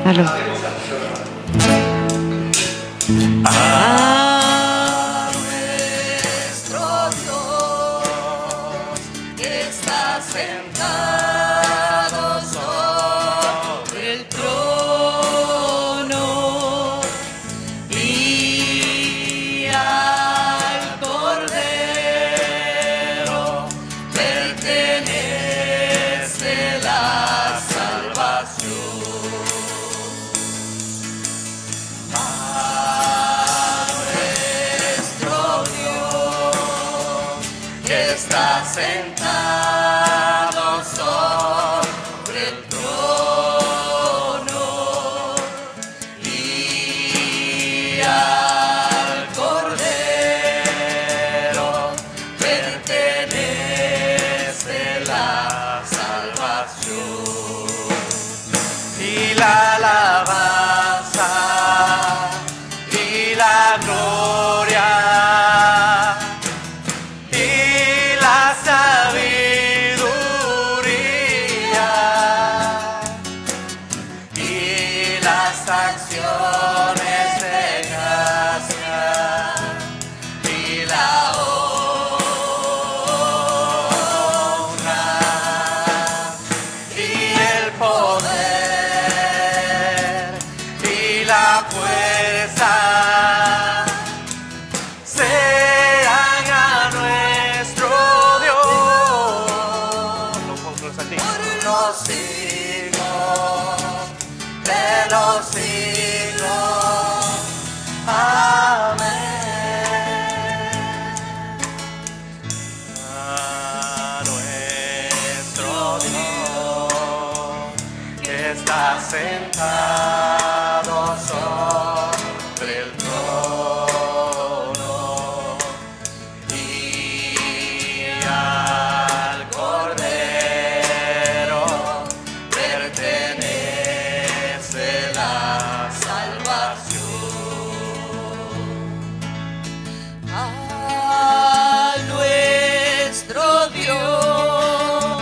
Aló. A nuestro Dios que está sentado sobre el trono y al Cordero pertenece la salvación. Está sentado sobre el trono y al Cordero pertenece la salvación y la alabanza y la gloria. Acciones de gracia y la honra y el poder y la fuerza sean a nuestro Dios por los siglos de los siglos. Amén. A nuestro Dios que está sentado sobre el trono y al Cordero pertenece la salvación. A nuestro Dios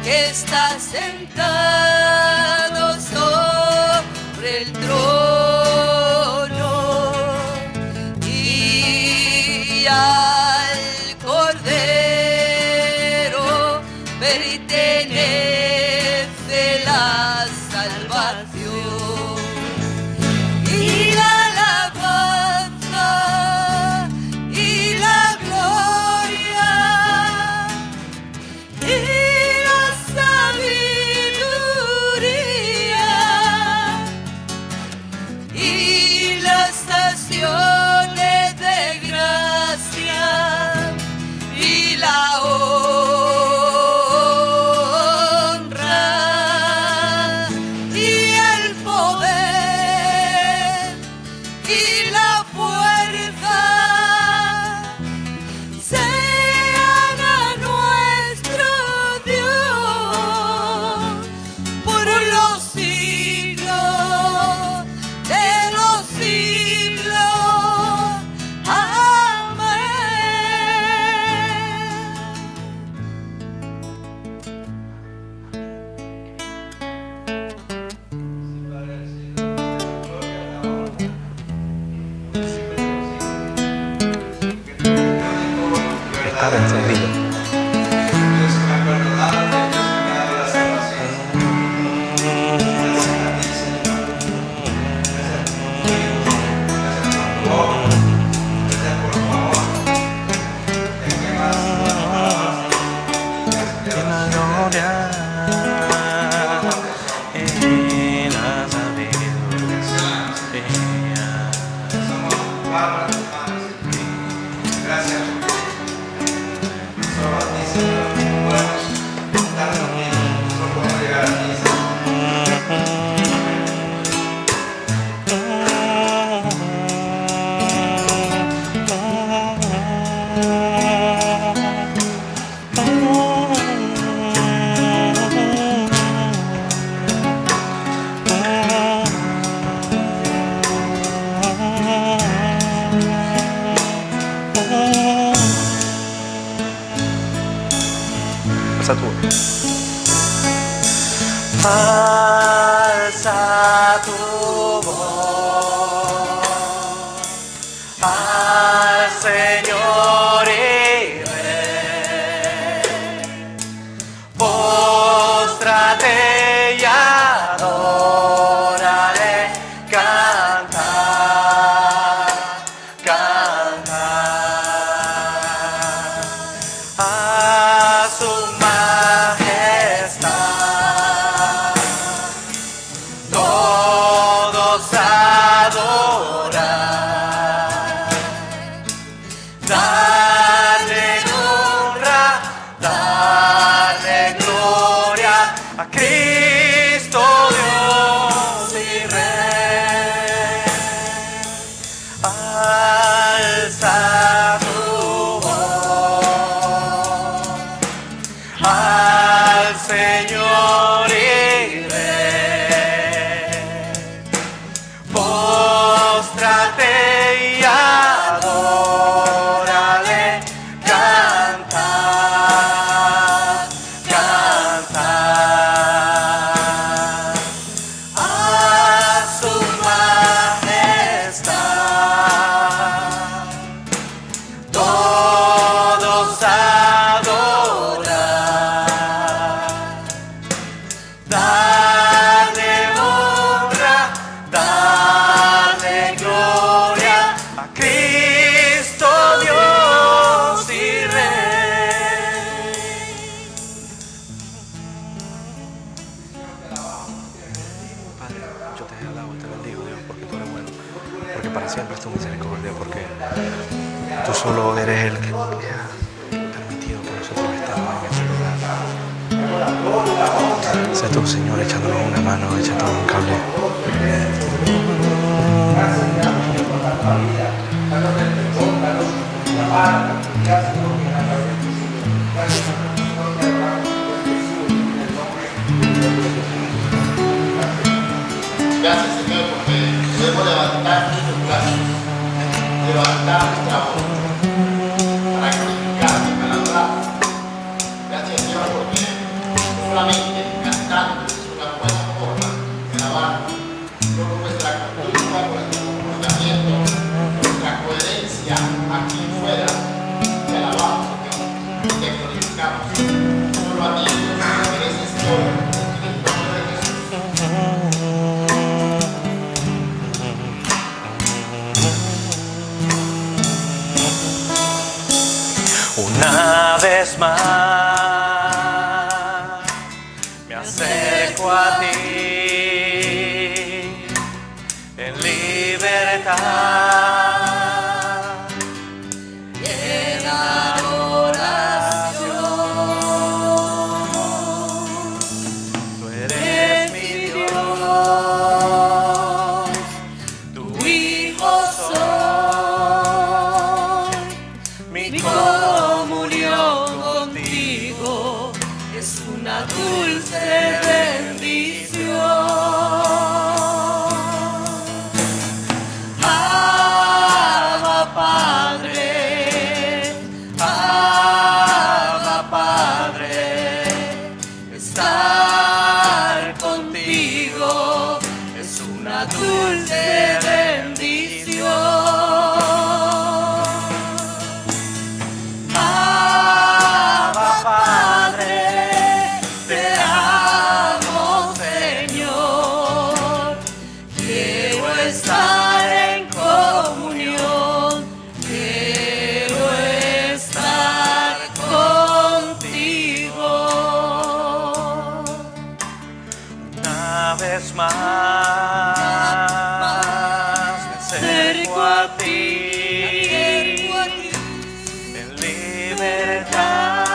que está sentado sobre el trono y al Cordero pertenece la salvación y la alabanza y la gloria y la sabiduría Alza tu voz al Señor y Rey. Póstrate y adórale, canta, canta a su majestad. Todos adoran, dale honra, dale gloria a Cristo Dios y Rey. Alza tu voz al Señor y Rey. Póstrate y adórale, canta, canta a su majestad. Todos adoran, dale honra, dale gloria a Cristo Dios y Rey. Padre, yo te alabo, te bendigo, Dios, porque tú eres bueno, porque para siempre es tu misericordia, porque tú solo eres el que ha permitido que nosotros estemos en este lugar. Sé tú, Señor, echándonos una mano, echándonos un cable. Gracias, Señor, porque podemos levantar nuestros brazos, levantar nuestra voz para glorificarte, para adorar. Gracias, Señor, porque solamente cantando es una buena forma de alabar. No con nuestra conducta, con nuestro comportamiento, nuestra coherencia aquí fuera, te alabamos, Señor, y te glorificamos. Solo a ti, Dios, mereces todo. En el nombre de Jesús. Una vez más me acerco a ti en libertad y en adoración. Tú eres mi Dios, tu Hijo soy, mi mi comunión contigo es una dulce bendición. Abba Padre, estar contigo es una dulce bendición. Abba Padre, te amo, Señor. Quiero estar en comunión, quiero estar contigo. una vez más me acerco a ti en libertad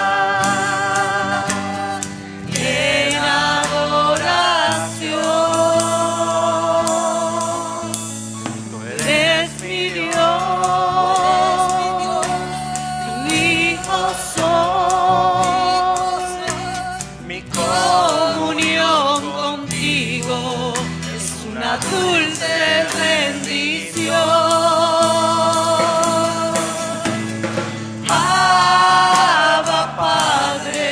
Y en adoración, tú eres mi Dios, tu Hijo soy, mi comunión contigo es una dulce bendición. Abba Padre,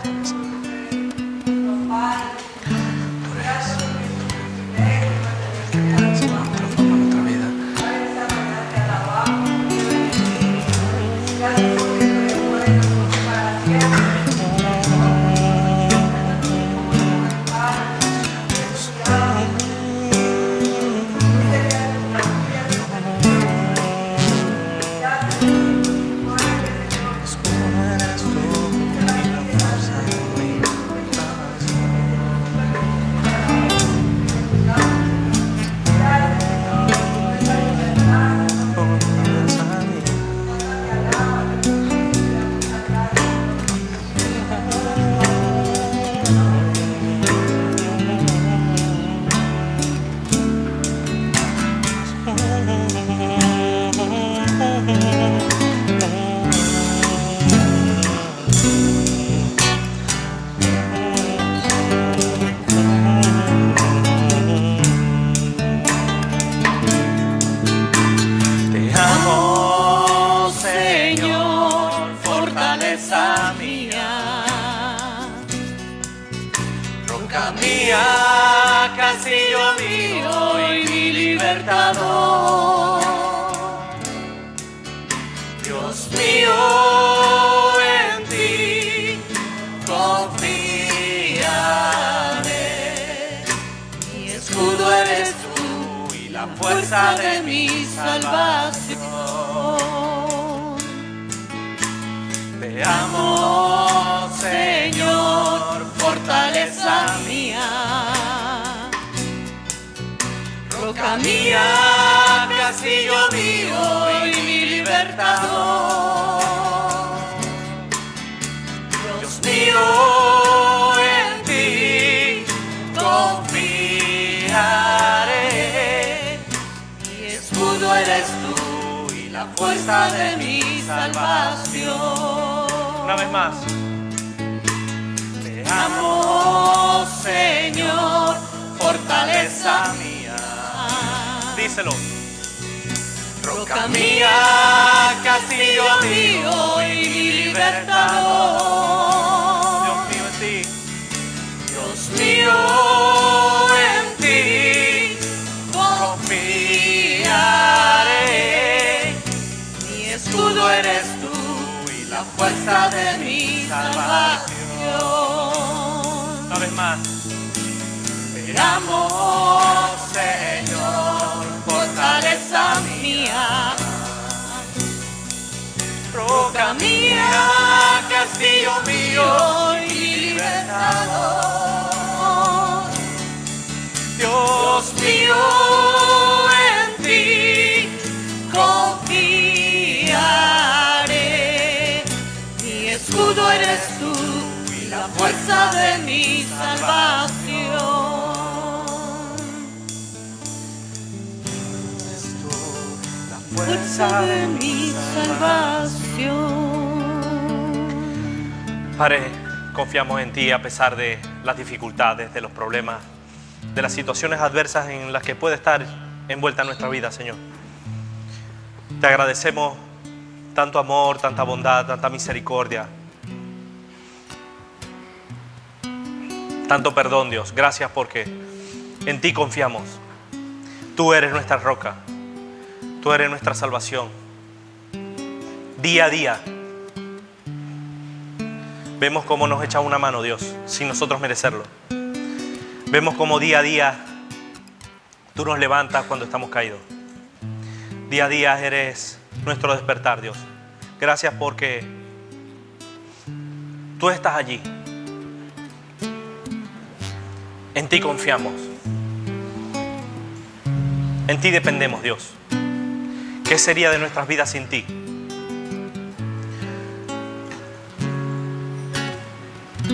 fortaleza. Tú eres el que viene, Señor, transforma nuestra vida. Castillo mío y mi libertador. Dios mío, en ti confiaré. Mi escudo eres tú y la fuerza de mi salvación. Te amo, Señor, fortaleza mía. Roca mía, castillo mío y mi libertador. Dios mío, en ti confiaré. Mi escudo eres tú y la fuerza de mi salvación. Una vez más. Te amo, Señor, fortaleza mía. Díselo. Roca mía, castillo mío y mi libertador. Dios mío, en ti. Dios mío, en ti confiaré. Mi escudo eres tú y la fuerza de mi salvación. Una vez más. Te amo, Señor, fortaleza mía. Roca mía, castillo mío y libertador. Dios mío, en ti confiaré. Mi escudo eres tú y la fuerza de mi salvación. Fuerza de mi salvación. Padre, confiamos en ti a pesar de las dificultades, de los problemas, de las situaciones adversas en las que puede estar envuelta nuestra vida, Señor. Te agradecemos tanto amor, tanta bondad, tanta misericordia, tanto perdón, Dios. Gracias porque en ti confiamos. Tú eres nuestra roca. Tú eres nuestra salvación. Día a día vemos cómo nos echa una mano, Dios, sin nosotros merecerlo. Vemos cómo día a día tú nos levantas cuando estamos caídos. Día a día eres nuestro despertar, Dios. Gracias porque tú estás allí. En ti confiamos. En ti dependemos, Dios. ¿Qué sería de nuestras vidas sin ti?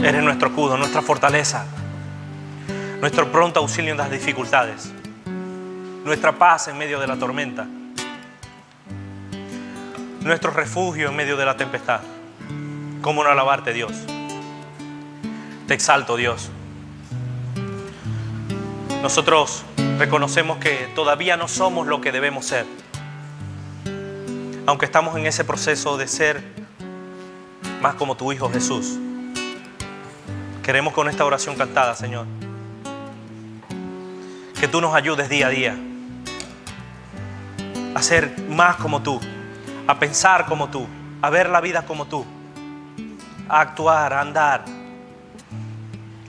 Eres nuestro escudo, nuestra fortaleza, nuestro pronto auxilio en las dificultades, nuestra paz en medio de la tormenta, nuestro refugio en medio de la tempestad. ¿Cómo no alabarte, Dios? Te exalto, Dios. Nosotros reconocemos que todavía no somos lo que debemos ser, aunque estamos en ese proceso de ser más como tu Hijo Jesús. Queremos con esta oración cantada, Señor, que tú nos ayudes día a día a ser más como tú, a pensar como tú, a ver la vida como tú, a actuar, a andar,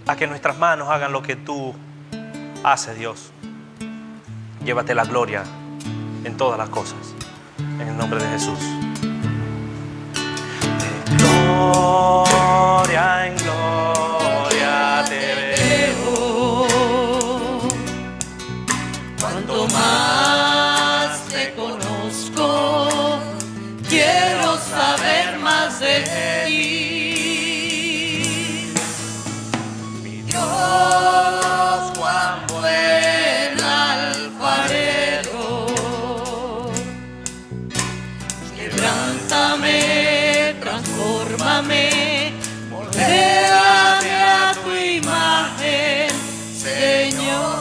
a que nuestras manos hagan lo que tú haces, Dios. Llévate la gloria en todas las cosas, en el nombre de Jesús. De gloria en gloria te veo, cuanto más te conozco, quiero saber más de ti. Mi Dios, cuán buen alfarero, quebrántame, transfórmame, moldéame a tu imagen, Señor.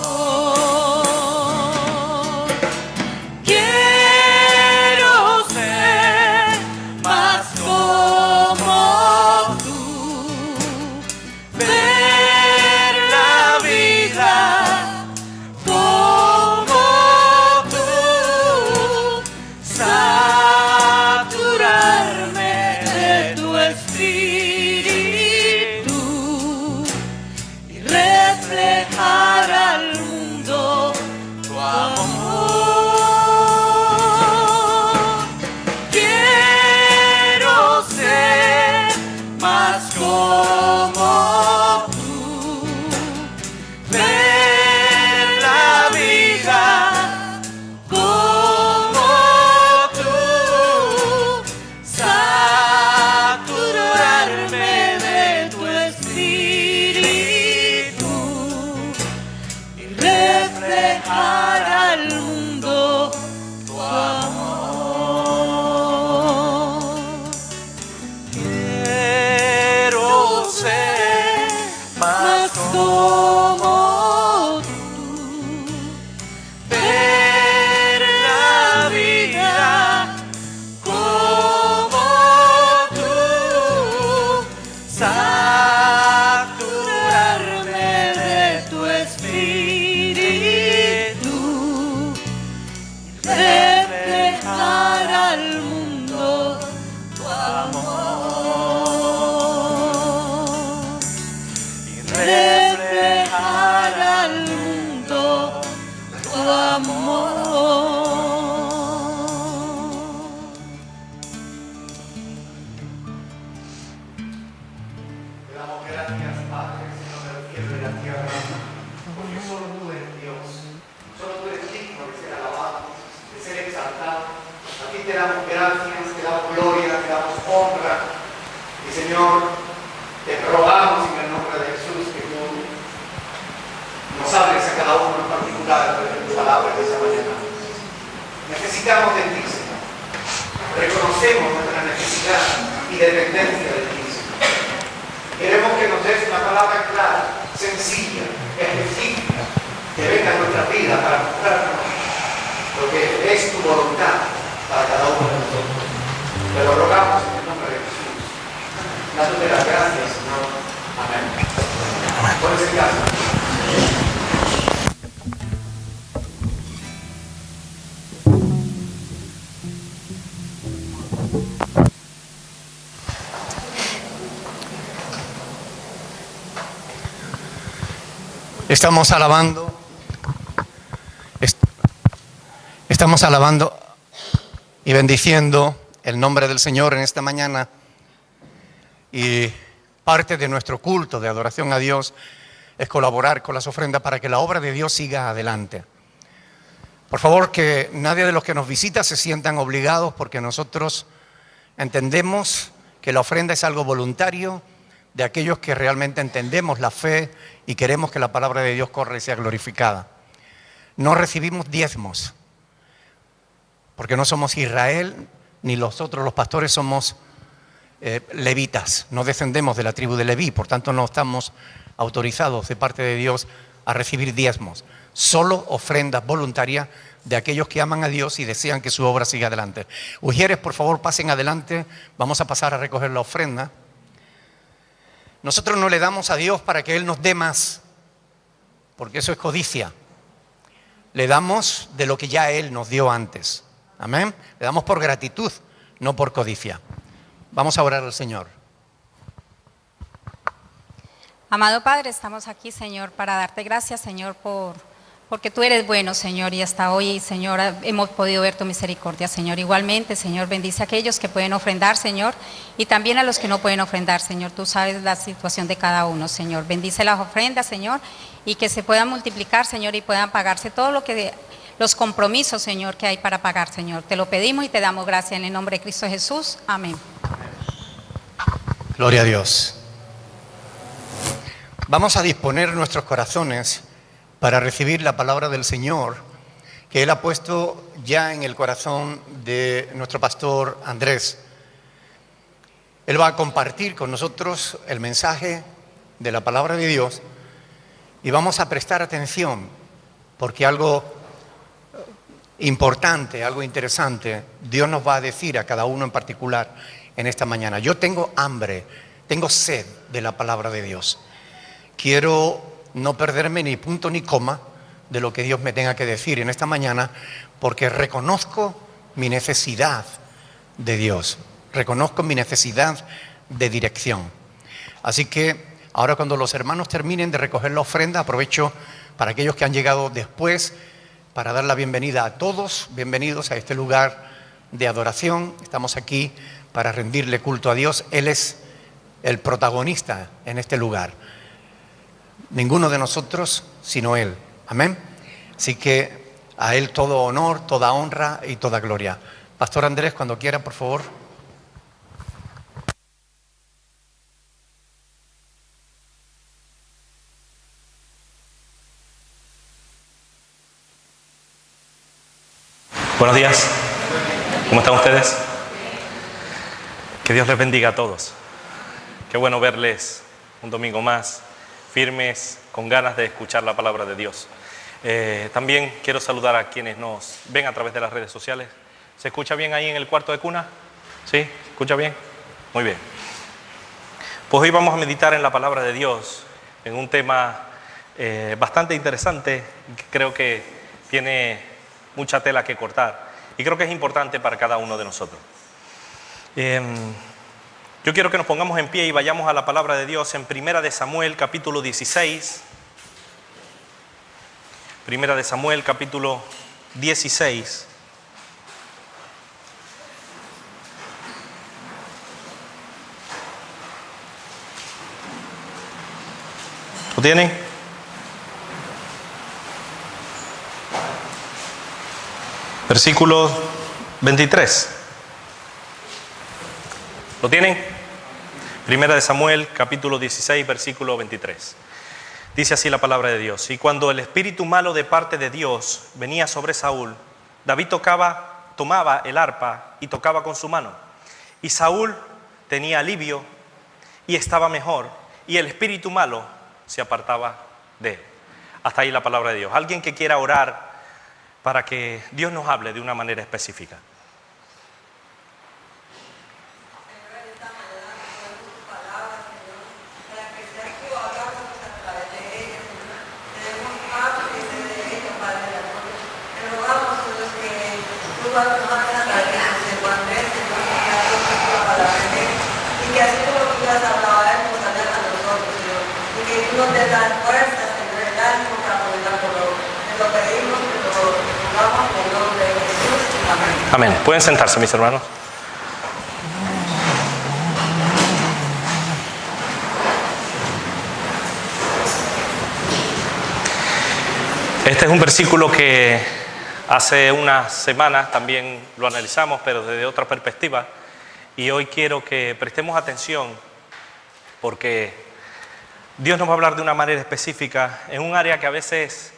Quiero ser más como tú, ver la vida como tú, saturarme de tu espíritu y reflejar al mundo tu amor. Quiero ser más como tú, ver la vida como tú, saturarme de tu espíritu y reflejar al mundo tu amor. Quiero ser Más como tú, ver la vida como tú, saturarme de tu espíritu, reflejar al mundo tu amor, reflejar al mundo tu amor. Te damos gracias, Padre, Señor del cielo y la tierra, porque solo tú eres Dios, solo tú eres digno de ser alabado, de ser exaltado. A ti te damos gracias, te damos gloria, te damos honra. Y Señor, te rogamos en el nombre de Jesús que tú nos hables a cada uno en particular de tu palabra de esa mañana. Necesitamos de ti, Señor. Reconocemos nuestra necesidad y dependencia de ti, Señor. Queremos que nos des una palabra clara, sencilla, específica, que venga a nuestra vida para mostrarnos lo que es tu voluntad para cada uno de nosotros. Te lo rogamos en el nombre de Jesús. Dándote las gracias, Señor. Amén. Pónganse en casa. Estamos alabando y bendiciendo el nombre del Señor en esta mañana, y parte de nuestro culto de adoración a Dios es colaborar con las ofrendas para que la obra de Dios siga adelante. Por favor, que nadie de los que nos visita se sientan obligados, porque nosotros entendemos que la ofrenda es algo voluntario de aquellos que realmente entendemos la fe y queremos que la palabra de Dios corra y sea glorificada. No recibimos diezmos, porque no somos Israel, ni los pastores somos levitas, no descendemos de la tribu de Leví, por tanto no estamos autorizados de parte de Dios a recibir diezmos, solo ofrendas voluntarias de aquellos que aman a Dios y desean que su obra siga adelante. Ujieres, por favor, pasen adelante, vamos a pasar a recoger la ofrenda. Nosotros no le damos a Dios para que Él nos dé más, porque eso es codicia. Le damos de lo que ya Él nos dio antes. Amén. Le damos por gratitud, no por codicia. Vamos a orar al Señor. Amado Padre, estamos aquí, Señor, para darte gracias, Señor, porque tú eres bueno, Señor, y hasta hoy, Señor, hemos podido ver tu misericordia, Señor. Igualmente, Señor, bendice a aquellos que pueden ofrendar, Señor, y también a los que no pueden ofrendar, Señor. Tú sabes la situación de cada uno, Señor. Bendice las ofrendas, Señor, y que se puedan multiplicar, Señor, y puedan pagarse todo lo que los compromisos, Señor, que hay para pagar, Señor. Te lo pedimos y te damos gracias en el nombre de Cristo Jesús. Amén. Gloria a Dios. Vamos a disponer nuestros corazones para recibir la palabra del Señor que Él ha puesto ya en el corazón de nuestro pastor Andrés. Él va a compartir con nosotros el mensaje de la palabra de Dios y vamos a prestar atención porque algo importante, algo interesante, Dios nos va a decir a cada uno en particular en esta mañana. Yo tengo hambre, tengo sed de la palabra de Dios. Quiero no perderme ni punto ni coma de lo que Dios me tenga que decir en esta mañana, porque reconozco mi necesidad de Dios, reconozco mi necesidad de dirección. Así que ahora, cuando los hermanos terminen de recoger la ofrenda, aprovecho para aquellos que han llegado después para dar la bienvenida a todos. Bienvenidos a este lugar de adoración. Estamos aquí para rendirle culto a Dios. Él es el protagonista en este lugar. Ninguno de nosotros sino Él. Amén. Así que a Él todo honor, toda honra y toda gloria. Pastor Andrés, cuando quiera, por favor. Buenos días. ¿Cómo están ustedes? Que Dios les bendiga a todos. Qué bueno verles un domingo más, firmes, con ganas de escuchar la palabra de Dios. También quiero saludar a quienes nos ven a través de las redes sociales. ¿Se escucha bien ahí en el cuarto de cuna? ¿Sí? ¿Se escucha bien? Muy bien. Pues hoy vamos a meditar en la palabra de Dios, en un tema bastante interesante, que creo que tiene mucha tela que cortar y creo que es importante para cada uno de nosotros. Yo quiero que nos pongamos en pie y vayamos a la palabra de Dios en Primera de Samuel, capítulo 16. Primera de Samuel, capítulo 16. ¿Lo tienen? Versículo 23. ¿Lo tienen? Primera de Samuel, capítulo 16, versículo 23. Dice así la palabra de Dios. Y cuando el espíritu malo de parte de Dios venía sobre Saúl, David tomaba el arpa y tocaba con su mano. Y Saúl tenía alivio y estaba mejor, y el espíritu malo se apartaba de él. Hasta ahí la palabra de Dios. Alguien que quiera orar para que Dios nos hable de una manera específica. Amén. Pueden sentarse, mis hermanos. Este es un versículo que hace unas semanas también lo analizamos, pero desde otra perspectiva. Y hoy quiero que prestemos atención porque Dios nos va a hablar de una manera específica en un área que a veces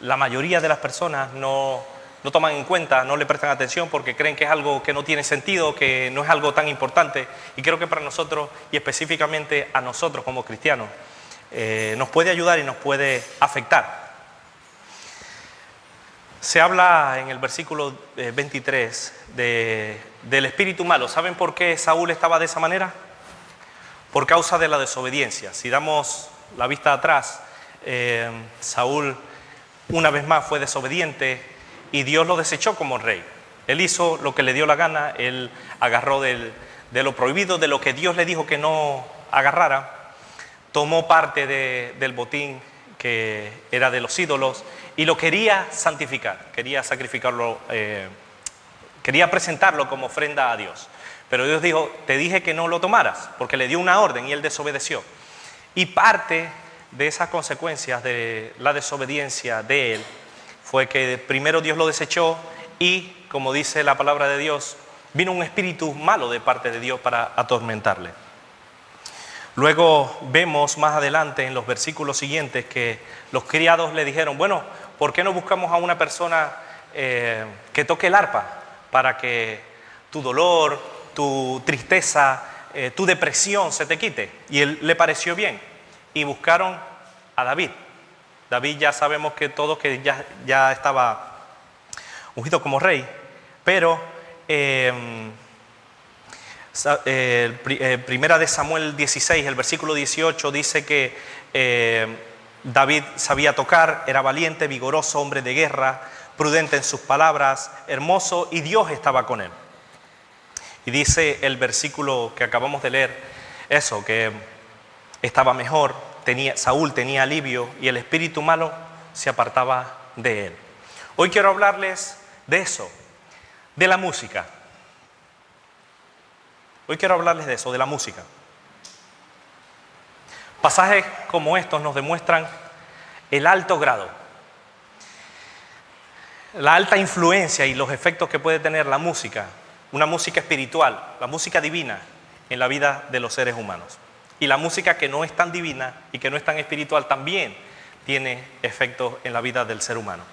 la mayoría de las personas no toman en cuenta, no le prestan atención porque creen que es algo que no tiene sentido, que no es algo tan importante. Y creo que para nosotros, y específicamente a nosotros como cristianos, nos puede ayudar y nos puede afectar. Se habla en el versículo 23 del espíritu malo. ¿Saben por qué Saúl estaba de esa manera? por causa de la desobediencia. Si damos la vista atrás, Saúl una vez más fue desobediente y Dios lo desechó como rey. Él hizo lo que le dio la gana, él agarró de lo prohibido, de lo que Dios le dijo que no agarrara, tomó parte del botín que era de los ídolos y lo quería santificar, quería sacrificarlo, quería presentarlo como ofrenda a Dios. Pero Dios dijo, te dije que no lo tomaras, porque le dio una orden y él desobedeció. Y parte de esas consecuencias de la desobediencia de él fue que primero Dios lo desechó y, como dice la palabra de Dios, vino un espíritu malo de parte de Dios para atormentarle. Luego vemos más adelante en los versículos siguientes que los criados le dijeron, bueno, ¿por qué no buscamos a una persona que toque el arpa para que tu dolor, tu tristeza, tu depresión se te quite? Y él le pareció bien y buscaron a David. David ya sabemos que todos que ya estaba ungido como rey, pero Primera de Samuel 16, el versículo 18 dice que David sabía tocar, era valiente, vigoroso, hombre de guerra, prudente en sus palabras, hermoso, y Dios estaba con él. Y dice el versículo que acabamos de leer, eso, que estaba mejor, Saúl tenía alivio y el espíritu malo se apartaba de él. Hoy quiero hablarles de eso, de la música. Hoy quiero hablarles de eso, de la música. Pasajes como estos nos demuestran el alto grado, la alta influencia y los efectos que puede tener la música, una música espiritual, la música divina en la vida de los seres humanos. Y la música que no es tan divina y que no es tan espiritual también tiene efectos en la vida del ser humano.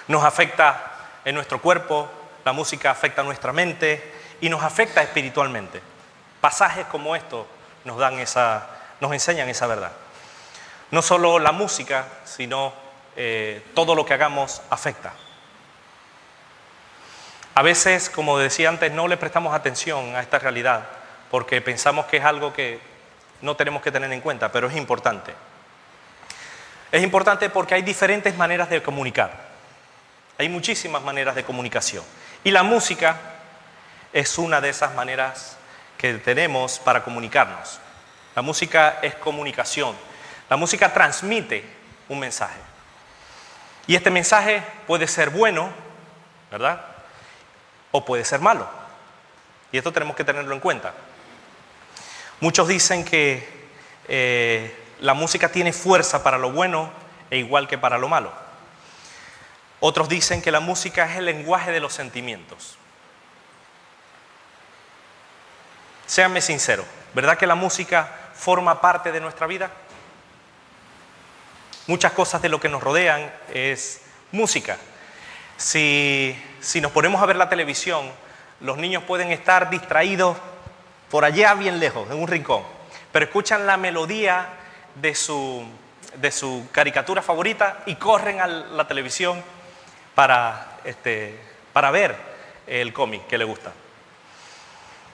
Nos afecta en nuestro cuerpo, la música afecta a nuestra mente y nos afecta espiritualmente. Pasajes como estos nos enseñan esa verdad. No solo la música, sino todo lo que hagamos afecta. A veces, como decía antes, no le prestamos atención a esta realidad porque pensamos que es algo que no tenemos que tener en cuenta, pero es importante. Es importante porque hay diferentes maneras de comunicar. Hay muchísimas maneras de comunicación. Y la música es una de esas maneras que tenemos para comunicarnos. La música es comunicación. La música transmite un mensaje. Y este mensaje puede ser bueno, ¿verdad? O puede ser malo. Y esto tenemos que tenerlo en cuenta. Muchos dicen que la música tiene fuerza para lo bueno e igual que para lo malo. Otros dicen que la música es el lenguaje de los sentimientos. Séanme sinceros, ¿verdad que la música forma parte de nuestra vida? Muchas cosas de lo que nos rodean es música. Si nos ponemos a ver la televisión, los niños pueden estar distraídos por allá bien lejos, en un rincón, pero escuchan la melodía de su caricatura favorita y corren a la televisión para ver el cómic que les gusta.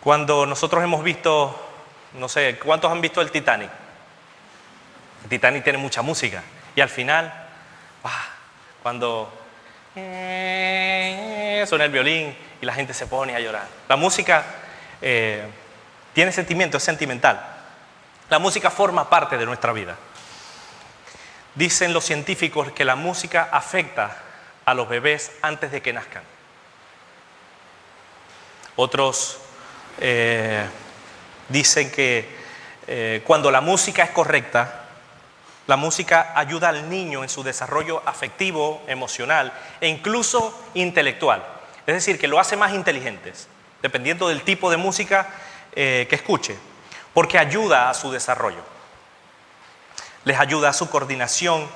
Cuando nosotros hemos visto, no sé, ¿cuántos han visto el Titanic? El Titanic tiene mucha música y al final, cuando suena el violín y la gente se pone a llorar. La música tiene sentimiento, es sentimental. La música forma parte de nuestra vida. Dicen los científicos que la música afecta a los bebés antes de que nazcan. Otros dicen que cuando la música es correcta, la música ayuda al niño en su desarrollo afectivo, emocional e incluso intelectual. Es decir, que lo hace más inteligentes, dependiendo del tipo de música que escuche, porque ayuda a su desarrollo. Les ayuda a su coordinación,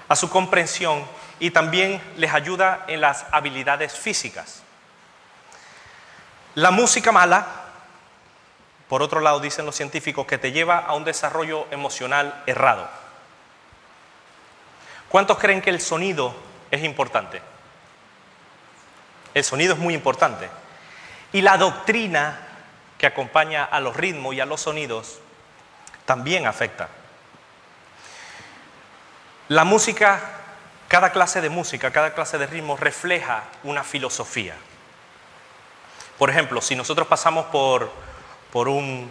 a su comprensión y también les ayuda en las habilidades físicas. La música mala, por otro lado, dicen los científicos, que te lleva a un desarrollo emocional errado. ¿Cuántos creen que el sonido es importante? El sonido es muy importante. Y la doctrina que acompaña a los ritmos y a los sonidos también afecta. La música, cada clase de música, cada clase de ritmo refleja una filosofía. Por ejemplo, si nosotros pasamos por una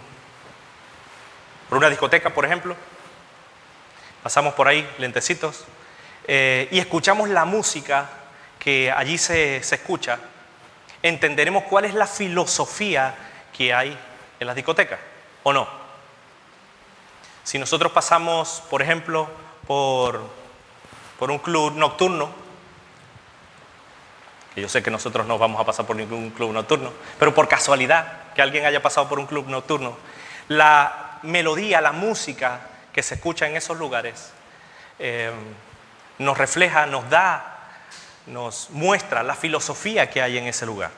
discoteca, por ejemplo, pasamos por ahí, lentecitos, y escuchamos la música que allí se escucha, entenderemos cuál es la filosofía que hay en las discotecas, ¿o no? Si nosotros pasamos, por ejemplo, por un club nocturno, que yo sé que nosotros no vamos a pasar por ningún club nocturno, pero por casualidad que alguien haya pasado por un club nocturno, la melodía, la música que se escucha en esos lugares nos refleja, nos muestra la filosofía que hay en ese lugar.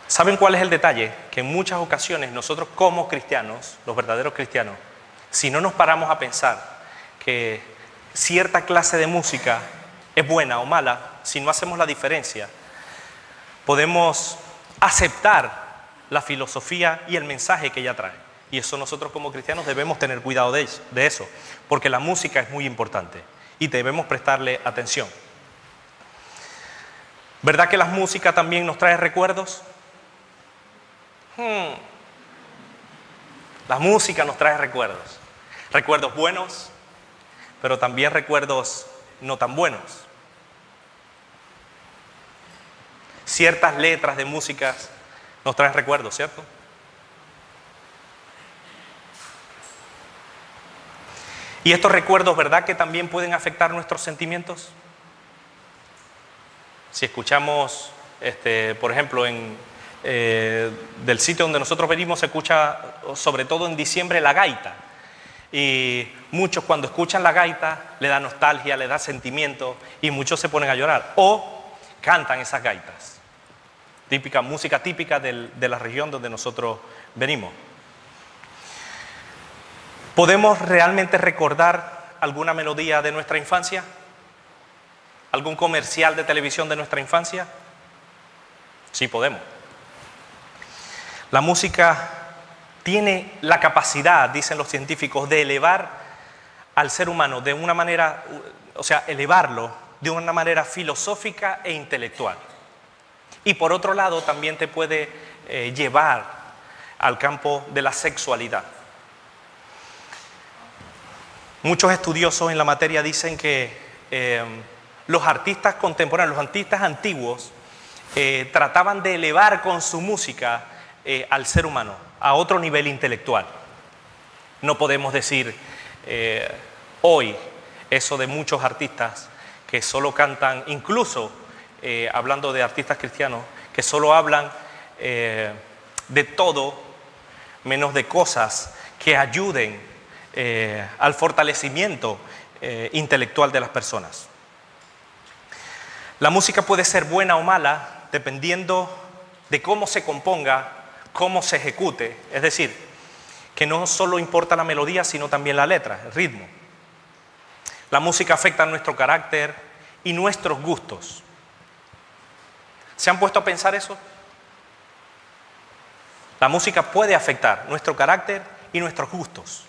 ¿Saben cuál es el detalle? Que en muchas ocasiones nosotros como cristianos, los verdaderos cristianos, si no nos paramos a pensar que cierta clase de música es buena o mala, si no hacemos la diferencia, podemos aceptar la filosofía y el mensaje que ella trae. Y eso nosotros como cristianos debemos tener cuidado de eso, porque la música es muy importante y debemos prestarle atención. ¿Verdad que la música también nos trae recuerdos? La música nos trae recuerdos. Recuerdos buenos, pero también recuerdos no tan buenos. Ciertas letras de música nos traen recuerdos, ¿cierto? Y estos recuerdos, ¿verdad que también pueden afectar nuestros sentimientos? Si escuchamos, por ejemplo, del sitio donde nosotros venimos se escucha, sobre todo en diciembre, la gaita. Y muchos cuando escuchan la gaita le da nostalgia, le da sentimiento y muchos se ponen a llorar o cantan esas gaitas. Música típica de la región donde nosotros venimos. ¿Podemos realmente recordar alguna melodía de nuestra infancia? ¿Algún comercial de televisión de nuestra infancia? Sí, podemos. La música tiene la capacidad, dicen los científicos, de elevar al ser humano de una manera, elevarlo de una manera filosófica e intelectual. Y por otro lado, también te puede llevar al campo de la sexualidad. Muchos estudiosos en la materia dicen que los artistas contemporáneos, los artistas antiguos, trataban de elevar con su música al ser humano a otro nivel intelectual. No podemos decir hoy eso de muchos artistas que solo cantan, incluso hablando de artistas cristianos, que solo hablan de todo menos de cosas que ayuden al fortalecimiento intelectual de las personas. La música puede ser buena o mala dependiendo de cómo se componga, cómo se ejecute, es decir, que no solo importa la melodía, sino también la letra, el ritmo. La música afecta nuestro carácter y nuestros gustos. ¿Se han puesto a pensar eso? La música puede afectar nuestro carácter y nuestros gustos.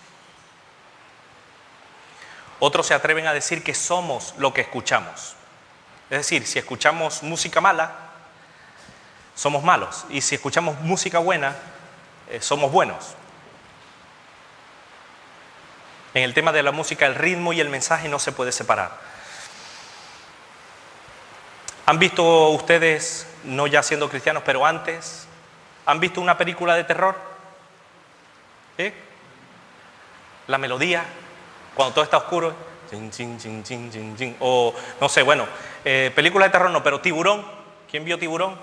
Otros se atreven a decir que somos lo que escuchamos. Es decir, si escuchamos música mala, somos malos. Y si escuchamos música buena, somos buenos. En el tema de la música, el ritmo y el mensaje no se puede separar. ¿Han visto ustedes, no ya siendo cristianos, pero antes, han visto una película de terror? La melodía, cuando todo está oscuro, o no sé, bueno, película de terror no, pero Tiburón. ¿Quién vio Tiburón?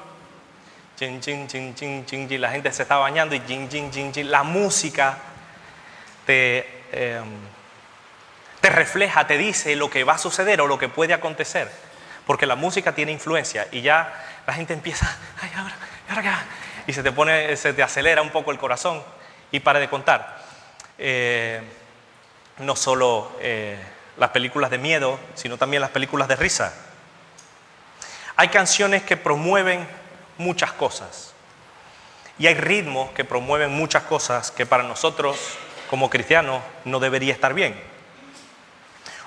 La gente se está bañando y la música te refleja, te dice lo que va a suceder o lo que puede acontecer, porque la música tiene influencia y ya la gente empieza, ay, ahora qué va, y se te acelera un poco el corazón y para de contar. No solo las películas de miedo, sino también las películas de risa. Hay canciones que promueven muchas cosas y hay ritmos que promueven muchas cosas que para nosotros como cristianos no debería estar bien.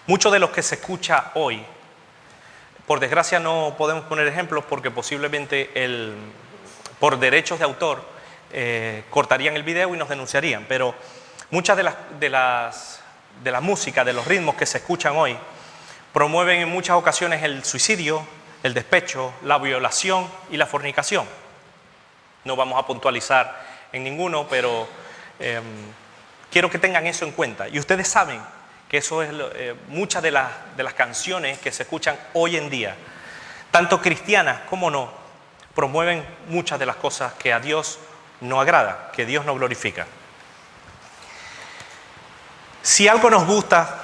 Mucho de lo que se escucha hoy, por desgracia no podemos poner ejemplos porque posiblemente por derechos de autor cortarían el video y nos denunciarían, pero muchas de la música, de los ritmos que se escuchan hoy, promueven en muchas ocasiones el suicidio, el despecho, la violación y la fornicación. No vamos a puntualizar en ninguno, pero quiero que tengan eso en cuenta. Y ustedes saben que eso es muchas de las canciones que se escuchan hoy en día, tanto cristianas como no, promueven muchas de las cosas que a Dios no agrada, que Dios no glorifica. Si algo nos gusta,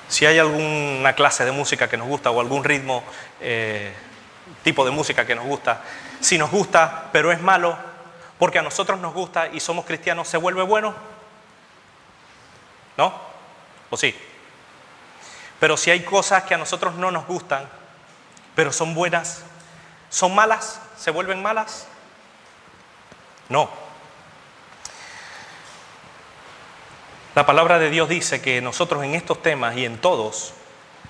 si hay alguna clase de música que nos gusta o algún ritmo, tipo de música que nos gusta, si nos gusta pero es malo, porque a nosotros nos gusta y somos cristianos, ¿se vuelve bueno? ¿No? ¿O sí? Pero si hay cosas que a nosotros no nos gustan, pero son buenas, ¿son malas? ¿Se vuelven malas? No. La palabra de Dios dice que nosotros en estos temas y en todos,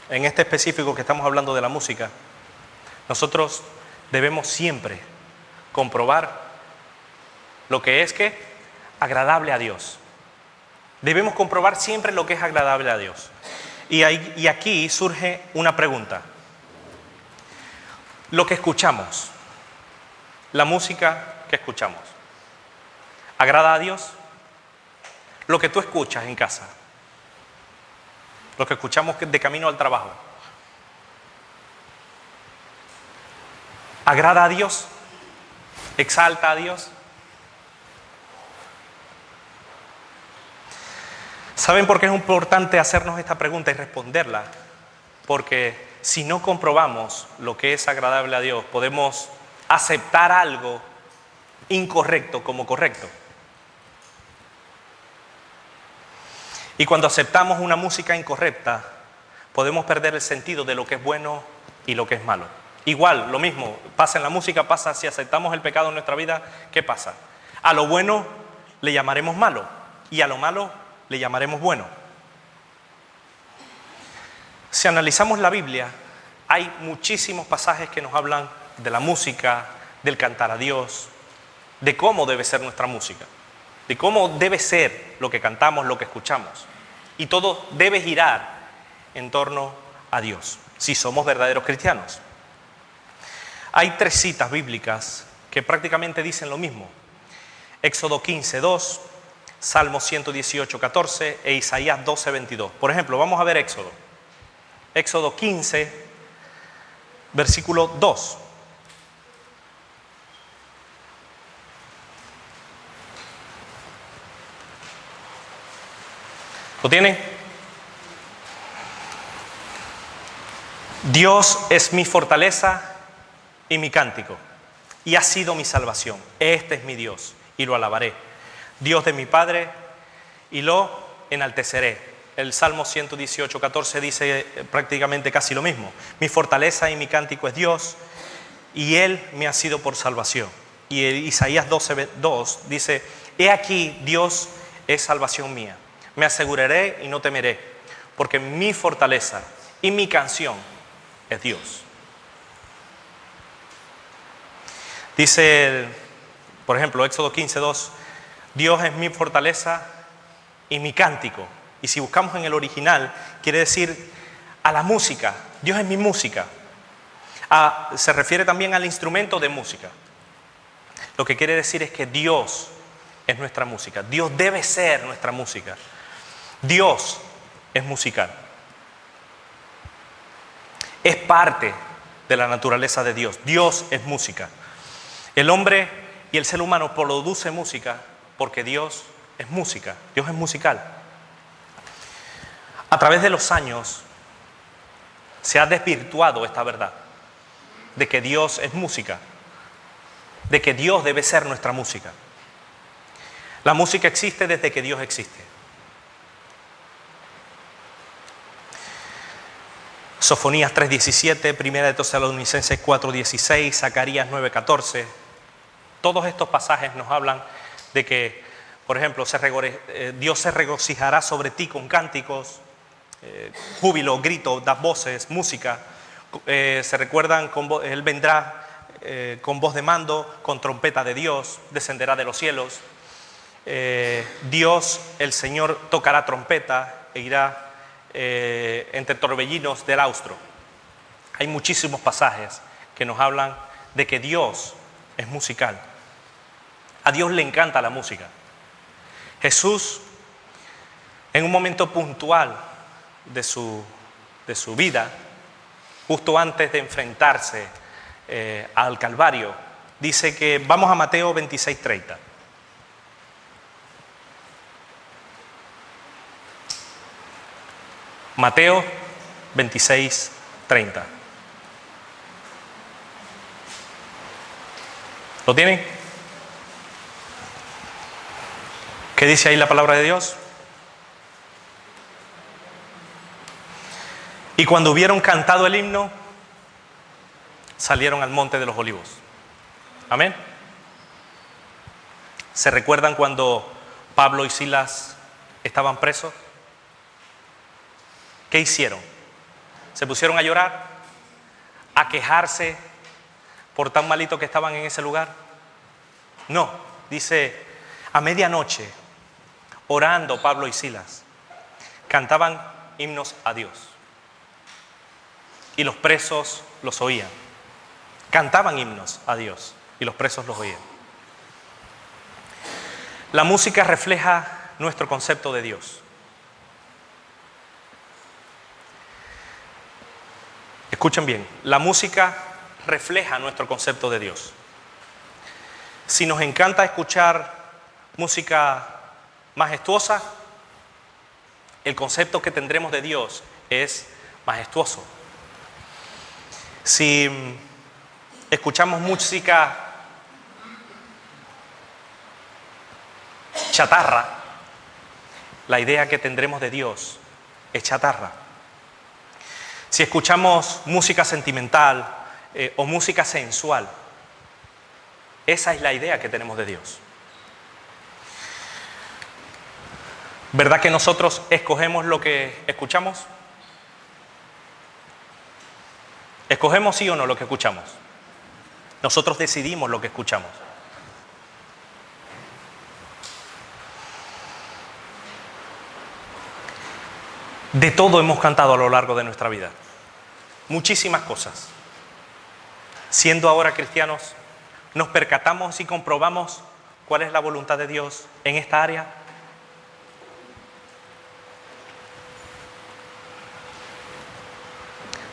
en este específico que estamos hablando de la música, nosotros debemos siempre comprobar lo que es agradable a Dios. Debemos comprobar siempre lo que es agradable a Dios. Y aquí surge una pregunta. Lo que escuchamos, la música que escuchamos, ¿agrada a Dios? Lo que tú escuchas en casa, lo que escuchamos de camino al trabajo, ¿agrada a Dios? ¿Exalta a Dios? ¿Saben por qué es importante hacernos esta pregunta y responderla? Porque si no comprobamos lo que es agradable a Dios, podemos aceptar algo incorrecto como correcto. Y cuando aceptamos una música incorrecta, podemos perder el sentido de lo que es bueno y lo que es malo. Igual, lo mismo, pasa en la música, pasa si aceptamos el pecado en nuestra vida, ¿qué pasa? A lo bueno le llamaremos malo y a lo malo le llamaremos bueno. Si analizamos la Biblia, hay muchísimos pasajes que nos hablan de la música, del cantar a Dios, de cómo debe ser nuestra música, de cómo debe ser lo que cantamos, lo que escuchamos. Y todo debe girar en torno a Dios, si somos verdaderos cristianos. Hay 3 citas bíblicas que prácticamente dicen lo mismo. Éxodo 15:2, Salmo 118:14 e Isaías 12:22. Por ejemplo, vamos a ver Éxodo. Éxodo 15, versículo 2. ¿Lo tienen? Dios es mi fortaleza y mi cántico, y ha sido mi salvación. Este es mi Dios, y lo alabaré. Dios de mi Padre, y lo enalteceré. El Salmo 118:14 dice prácticamente casi lo mismo. Mi fortaleza y mi cántico es Dios, y Él me ha sido por salvación. Y Isaías 12:2 dice, he aquí Dios es salvación mía. Me aseguraré y no temeré, porque mi fortaleza y mi canción es Dios. Dice, por ejemplo, Éxodo 15:2, Dios es mi fortaleza y mi cántico. Y si buscamos en el original, quiere decir a la música. Dios es mi música. Se refiere también al instrumento de música. Lo que quiere decir es que Dios es nuestra música. Dios debe ser nuestra música. Dios es musical. Es parte de la naturaleza de Dios. Dios es música. El hombre y el ser humano produce música porque Dios es música. Dios es musical. A través de los años se ha desvirtuado esta verdad de que Dios es música, de que Dios debe ser nuestra música. La música existe desde que Dios existe. Sofonías 3:17, Primera de Tesalonicenses 4:16, Zacarías 9:14. Todos estos pasajes nos hablan de que, por ejemplo, Dios se regocijará sobre ti con cánticos, júbilo, grito, das voces, música. Se recuerdan, Él vendrá con voz de mando, con trompeta de Dios, descenderá de los cielos. Dios, el Señor, tocará trompeta e irá entre torbellinos del austro. Hay muchísimos pasajes que nos hablan de que Dios es musical. A Dios le encanta la música. Jesús, en un momento puntual de su vida, justo antes de enfrentarse al Calvario, dice que, vamos a Mateo 26:30. Mateo 26:30. ¿Lo tienen? ¿Qué dice ahí la palabra de Dios? Y cuando hubieron cantado el himno, salieron al monte de los olivos. Amén. ¿Se recuerdan cuando Pablo y Silas estaban presos? ¿Qué hicieron? ¿Se pusieron a llorar? ¿A quejarse por tan malito que estaban en ese lugar? No, dice, a medianoche, orando Pablo y Silas, cantaban himnos a Dios. Y los presos los oían. Cantaban himnos a Dios y los presos los oían. La música refleja nuestro concepto de Dios. Escuchen bien, la música refleja nuestro concepto de Dios. Si nos encanta escuchar música majestuosa, el concepto que tendremos de Dios es majestuoso. Si escuchamos música chatarra, la idea que tendremos de Dios es chatarra. Si escuchamos música sentimental o música sensual, esa es la idea que tenemos de Dios. ¿Verdad que nosotros escogemos lo que escuchamos? ¿Escogemos sí o no lo que escuchamos? Nosotros decidimos lo que escuchamos. De todo hemos cantado a lo largo de nuestra vida. Muchísimas cosas. Siendo ahora cristianos, ¿nos percatamos y comprobamos cuál es la voluntad de Dios en esta área?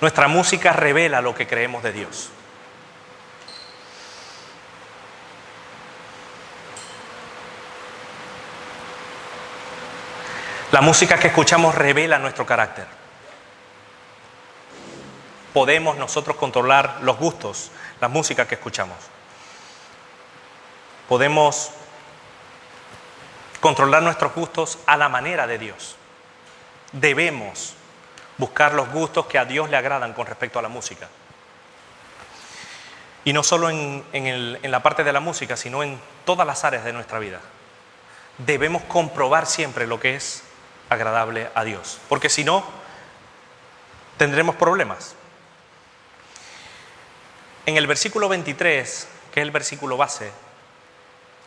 Nuestra música revela lo que creemos de Dios. La música que escuchamos revela nuestro carácter. Podemos nosotros controlar los gustos, la música que escuchamos. Podemos controlar nuestros gustos a la manera de Dios. Debemos buscar los gustos que a Dios le agradan con respecto a la música. Y no solo en la parte de la música, sino en todas las áreas de nuestra vida. Debemos comprobar siempre lo que es agradable a Dios, porque si no, tendremos problemas. En el versículo 23, que es el versículo base,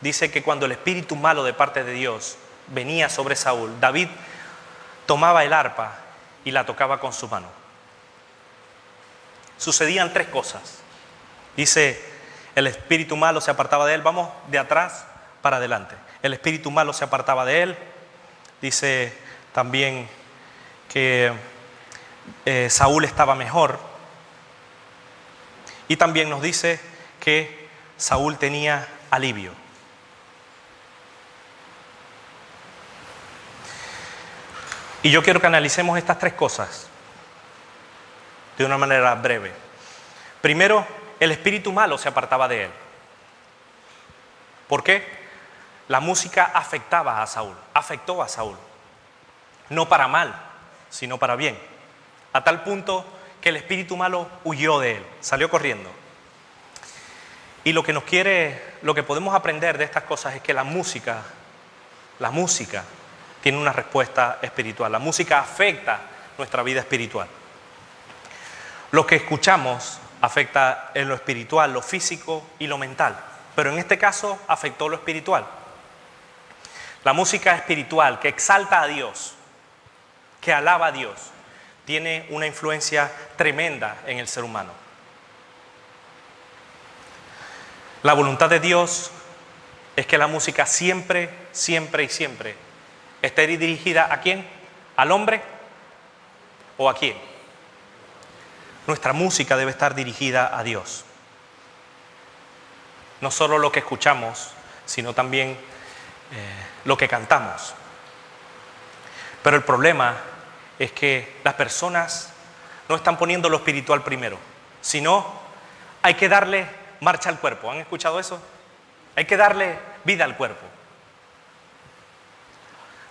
dice que cuando el espíritu malo de parte de Dios venía sobre Saúl, David tomaba el arpa y la tocaba con su mano. Sucedían tres cosas. Dice, el espíritu malo se apartaba de él, vamos de atrás para adelante. El espíritu malo se apartaba de él. Dice también que Saúl estaba mejor. Y también nos dice que Saúl tenía alivio. Y yo quiero que analicemos estas tres cosas de una manera breve. Primero, el espíritu malo se apartaba de él. ¿Por qué? La música afectaba a Saúl, afectó a Saúl. No para mal, sino para bien. A tal punto que el espíritu malo huyó de él, salió corriendo. Y lo que podemos aprender de estas cosas es que la música tiene una respuesta espiritual. La música afecta nuestra vida espiritual. Lo que escuchamos afecta en lo espiritual, lo físico y lo mental. Pero en este caso afectó lo espiritual. La música espiritual que exalta a Dios, que alaba a Dios, tiene una influencia tremenda en el ser humano. La voluntad de Dios es que la música siempre, siempre y siempre esté dirigida ¿a quién? ¿Al hombre o a quién? Nuestra música debe estar dirigida a Dios. No solo lo que escuchamos, sino también lo que cantamos. Pero el problema es que las personas no están poniendo lo espiritual primero, sino hay que darle marcha al cuerpo. ¿Han escuchado eso? Hay que darle vida al cuerpo.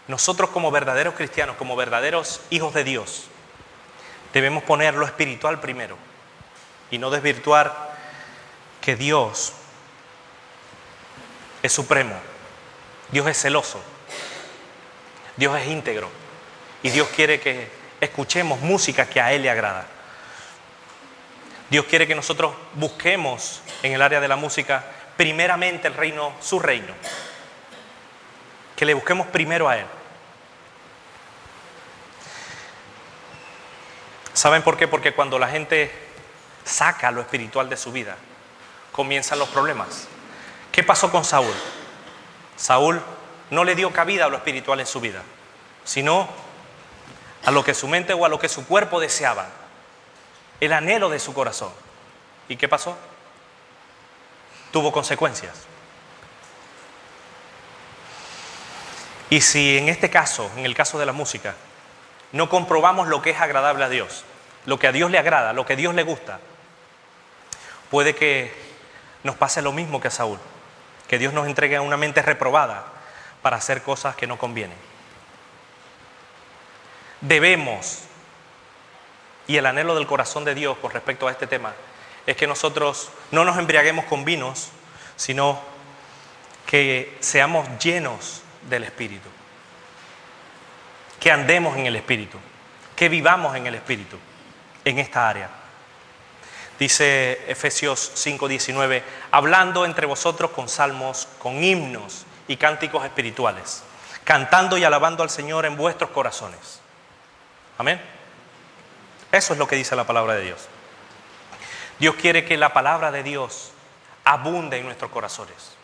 Nosotros como verdaderos cristianos, como verdaderos hijos de Dios, debemos poner lo espiritual primero y no desvirtuar que Dios es supremo, Dios es celoso, Dios es íntegro y Dios quiere que escuchemos música que a Él le agrada. Dios quiere que nosotros busquemos en el área de la música primeramente el reino, su reino, que le busquemos primero a Él. ¿Saben por qué? Porque cuando la gente saca lo espiritual de su vida, comienzan los problemas. ¿Qué pasó con Saúl? Saúl no le dio cabida a lo espiritual en su vida, sino a lo que su mente o a lo que su cuerpo deseaba, el anhelo de su corazón. ¿Y qué pasó? Tuvo consecuencias. Y si en este caso, en el caso de la música, no comprobamos lo que es agradable a Dios, lo que a Dios le agrada, lo que a Dios le gusta, puede que nos pase lo mismo que a Saúl, que Dios nos entregue una mente reprobada para hacer cosas que no convienen. Debemos, y el anhelo del corazón de Dios con respecto a este tema, es que nosotros no nos embriaguemos con vinos, sino que seamos llenos del Espíritu. Que andemos en el Espíritu, que vivamos en el Espíritu, en esta área. Dice Efesios 5:19, hablando entre vosotros con salmos, con himnos y cánticos espirituales, cantando y alabando al Señor en vuestros corazones. Amén. Eso es lo que dice la palabra de Dios. Dios quiere que la palabra de Dios abunde en nuestros corazones.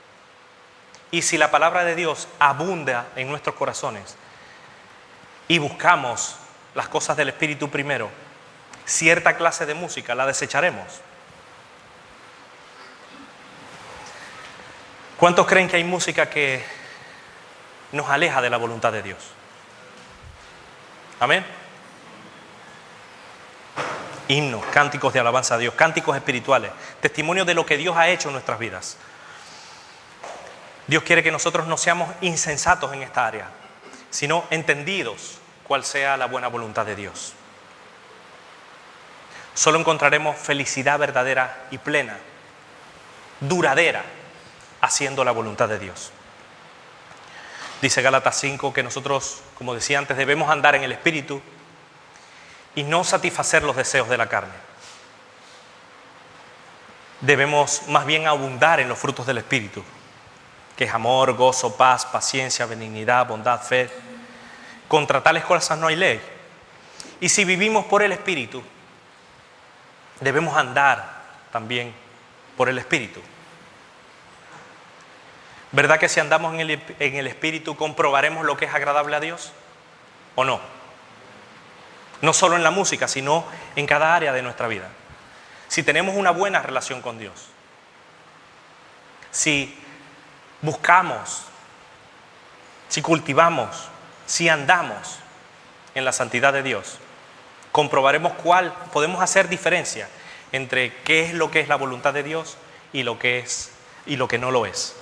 Y si la palabra de Dios abunda en nuestros corazones, y buscamos las cosas del Espíritu primero, cierta clase de música la desecharemos. ¿Cuántos creen que hay música que nos aleja de la voluntad de Dios? Amén. Himnos, cánticos de alabanza a Dios, cánticos espirituales, testimonios de lo que Dios ha hecho en nuestras vidas. Dios quiere que nosotros no seamos insensatos en esta área, sino entendidos cuál sea la buena voluntad de Dios. Solo encontraremos felicidad verdadera y plena, duradera, haciendo la voluntad de Dios. Dice Gálatas 5 que nosotros, como decía antes, debemos andar en el Espíritu y no satisfacer los deseos de la carne. Debemos más bien abundar en los frutos del Espíritu, que es amor, gozo, paz, paciencia, benignidad, bondad, fe. Contra tales cosas no hay ley. Y si vivimos por el Espíritu, debemos andar también por el Espíritu. ¿Verdad que si andamos en el Espíritu comprobaremos lo que es agradable a Dios? ¿O no? No solo en la música, sino en cada área de nuestra vida. Si tenemos una buena relación con Dios, si buscamos, si cultivamos, si andamos en la santidad de Dios, comprobaremos cuál podemos hacer diferencia entre qué es lo que es la voluntad de Dios y lo que es y lo que no lo es.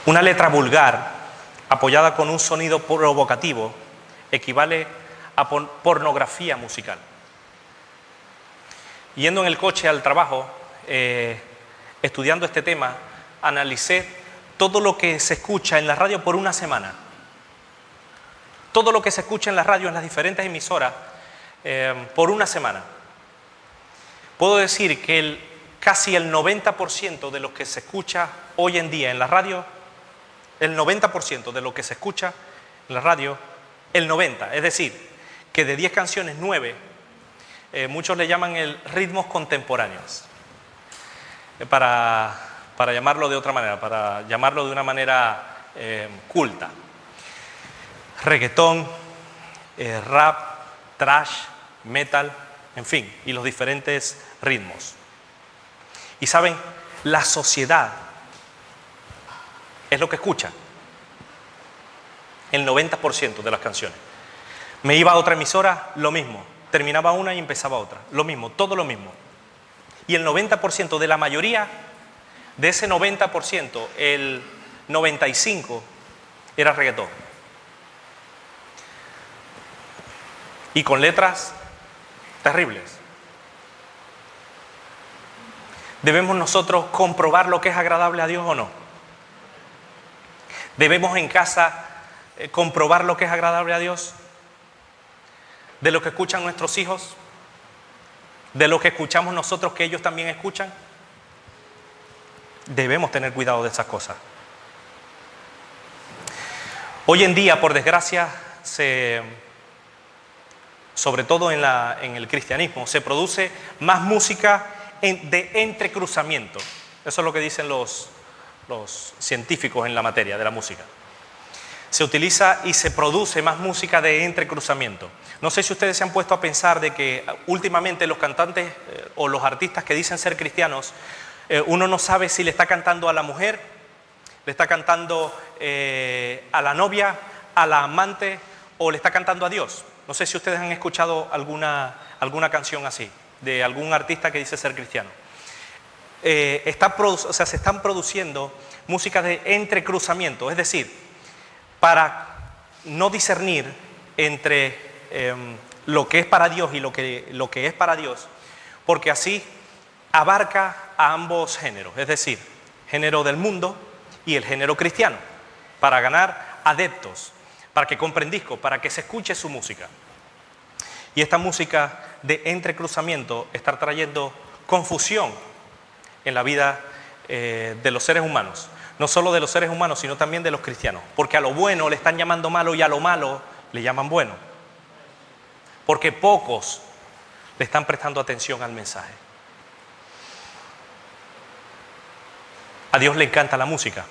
Una letra vulgar apoyada con un sonido provocativo, equivale a pornografía musical. Yendo en el coche al trabajo, estudiando este tema, analicé todo lo que se escucha en la radio por una semana. Todo lo que se escucha en la radio, en las diferentes emisoras, por una semana. Puedo decir que casi el 90% de lo que se escucha hoy en día en la radio, el 90% de lo que se escucha en la radio, el 90%, es decir, que de 10 canciones, 9, muchos le llaman ritmos contemporáneos, para llamarlo de otra manera, para llamarlo de una manera culta. Reggaetón, rap, thrash, metal, en fin, y los diferentes ritmos. Y saben, la sociedad es lo que escucha. El 90% de las canciones. Me iba a otra emisora, lo mismo. Terminaba una y empezaba otra. Lo mismo, todo lo mismo. Y el 90% de la mayoría, de ese 90%, el 95% era reggaetón. Y con letras terribles. ¿Debemos nosotros comprobar lo que es agradable a Dios o no? ¿Debemos en casa comprobar lo que es agradable a Dios? ¿De lo que escuchan nuestros hijos? ¿De lo que escuchamos nosotros que ellos también escuchan? Debemos tener cuidado de esas cosas. Hoy en día, por desgracia, sobre todo en el cristianismo, se produce más música de entrecruzamiento. Eso es lo que dicen los científicos en la materia de la música. Se utiliza y se produce más música de entrecruzamiento. No sé si ustedes se han puesto a pensar de que últimamente los cantantes o los artistas que dicen ser cristianos, uno no sabe si le está cantando a la mujer, le está cantando a la novia, a la amante o le está cantando a Dios. No sé si ustedes han escuchado alguna canción así, de algún artista que dice ser cristiano. Se están produciendo música de entrecruzamiento, es decir, para no discernir entre lo que es para Dios y lo que es para Dios, porque así abarca a ambos géneros, es decir, género del mundo y el género cristiano, para ganar adeptos, para que comprendisco, para que se escuche su música. Y esta música de entrecruzamiento está trayendo confusión en la vida de los seres humanos. No solo de los seres humanos, sino también de los cristianos. Porque a lo bueno le están llamando malo y a lo malo le llaman bueno. Porque pocos le están prestando atención al mensaje. A Dios le encanta la música,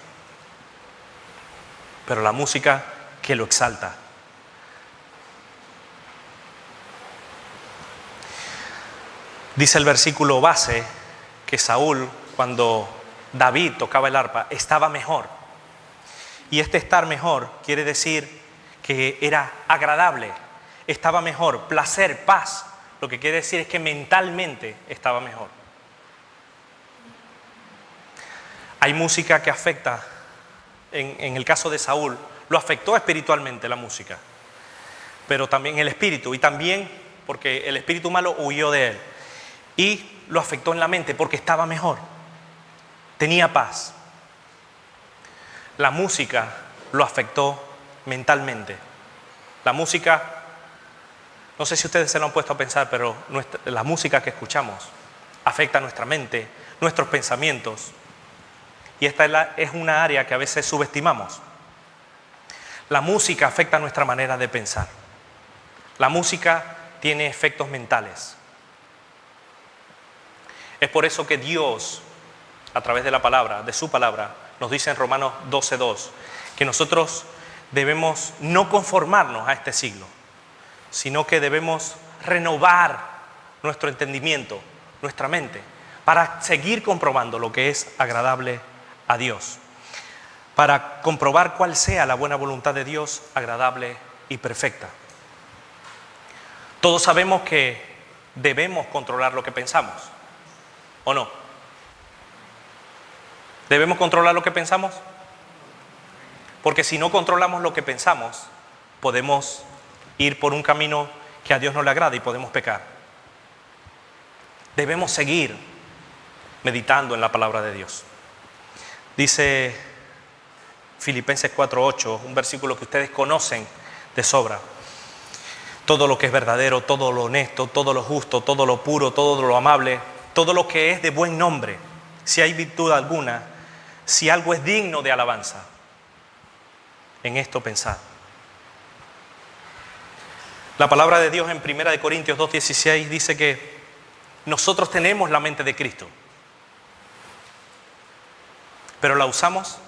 pero la música que lo exalta. Dice el versículo base que Saúl, cuando David tocaba el arpa, estaba mejor. Y este estar mejor quiere decir que era agradable, estaba mejor, placer, paz. Lo que quiere decir es que mentalmente estaba mejor. Hay música que afecta, en el caso de Saúl, lo afectó espiritualmente la música, pero también el espíritu, y también porque el espíritu malo huyó de él. Y lo afectó en la mente porque estaba mejor, tenía paz. La música lo afectó mentalmente. La música, no sé si ustedes se lo han puesto a pensar, pero la música que escuchamos afecta nuestra mente, nuestros pensamientos. Y esta es una área que a veces subestimamos. La música afecta nuestra manera de pensar. La música tiene efectos mentales. Es por eso que Dios, a través de la palabra, de su palabra, nos dice en Romanos 12:2, que nosotros debemos no conformarnos a este siglo, sino que debemos renovar nuestro entendimiento, nuestra mente, para seguir comprobando lo que es agradable a Dios, para comprobar cuál sea la buena voluntad de Dios, agradable y perfecta. Todos sabemos que debemos controlar lo que pensamos, ¿o no? ¿Debemos controlar lo que pensamos? Porque si no controlamos lo que pensamos, podemos ir por un camino que a Dios no le agrada y podemos pecar. Debemos seguir meditando en la palabra de Dios. Dice Filipenses 4:8, un versículo que ustedes conocen de sobra. Todo lo que es verdadero, todo lo honesto, todo lo justo, todo lo puro, todo lo amable, todo lo que es de buen nombre, si hay virtud alguna, si algo es digno de alabanza, en esto pensad. La palabra de Dios en 1 Corintios 2:16 dice que nosotros tenemos la mente de Cristo, pero la usamos.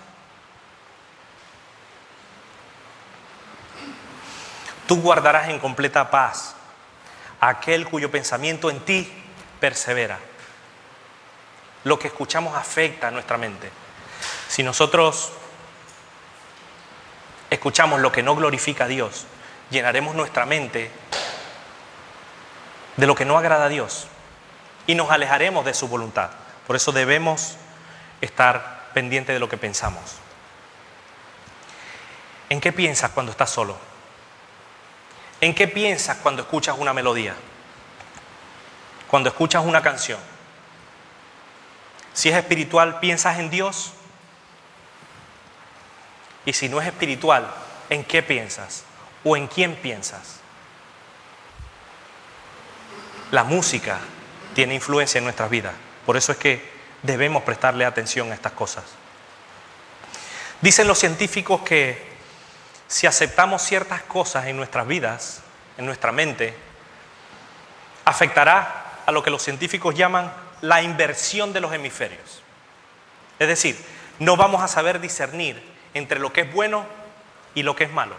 Tú guardarás en completa paz a aquel cuyo pensamiento en ti persevera. Lo que escuchamos afecta a nuestra mente. Si nosotros escuchamos lo que no glorifica a Dios, llenaremos nuestra mente de lo que no agrada a Dios y nos alejaremos de su voluntad. Por eso debemos estar pendientes de lo que pensamos. ¿En qué piensas cuando estás solo? ¿En qué piensas cuando escuchas una melodía? Cuando escuchas una canción. Si es espiritual, ¿piensas en Dios? Y si no es espiritual, ¿en qué piensas? ¿O en quién piensas? La música tiene influencia en nuestras vidas. Por eso es que debemos prestarle atención a estas cosas. Dicen los científicos que si aceptamos ciertas cosas en nuestras vidas, en nuestra mente, afectará a lo que los científicos llaman la inversión de los hemisferios. Es decir, no vamos a saber discernir entre lo que es bueno y lo que es malo.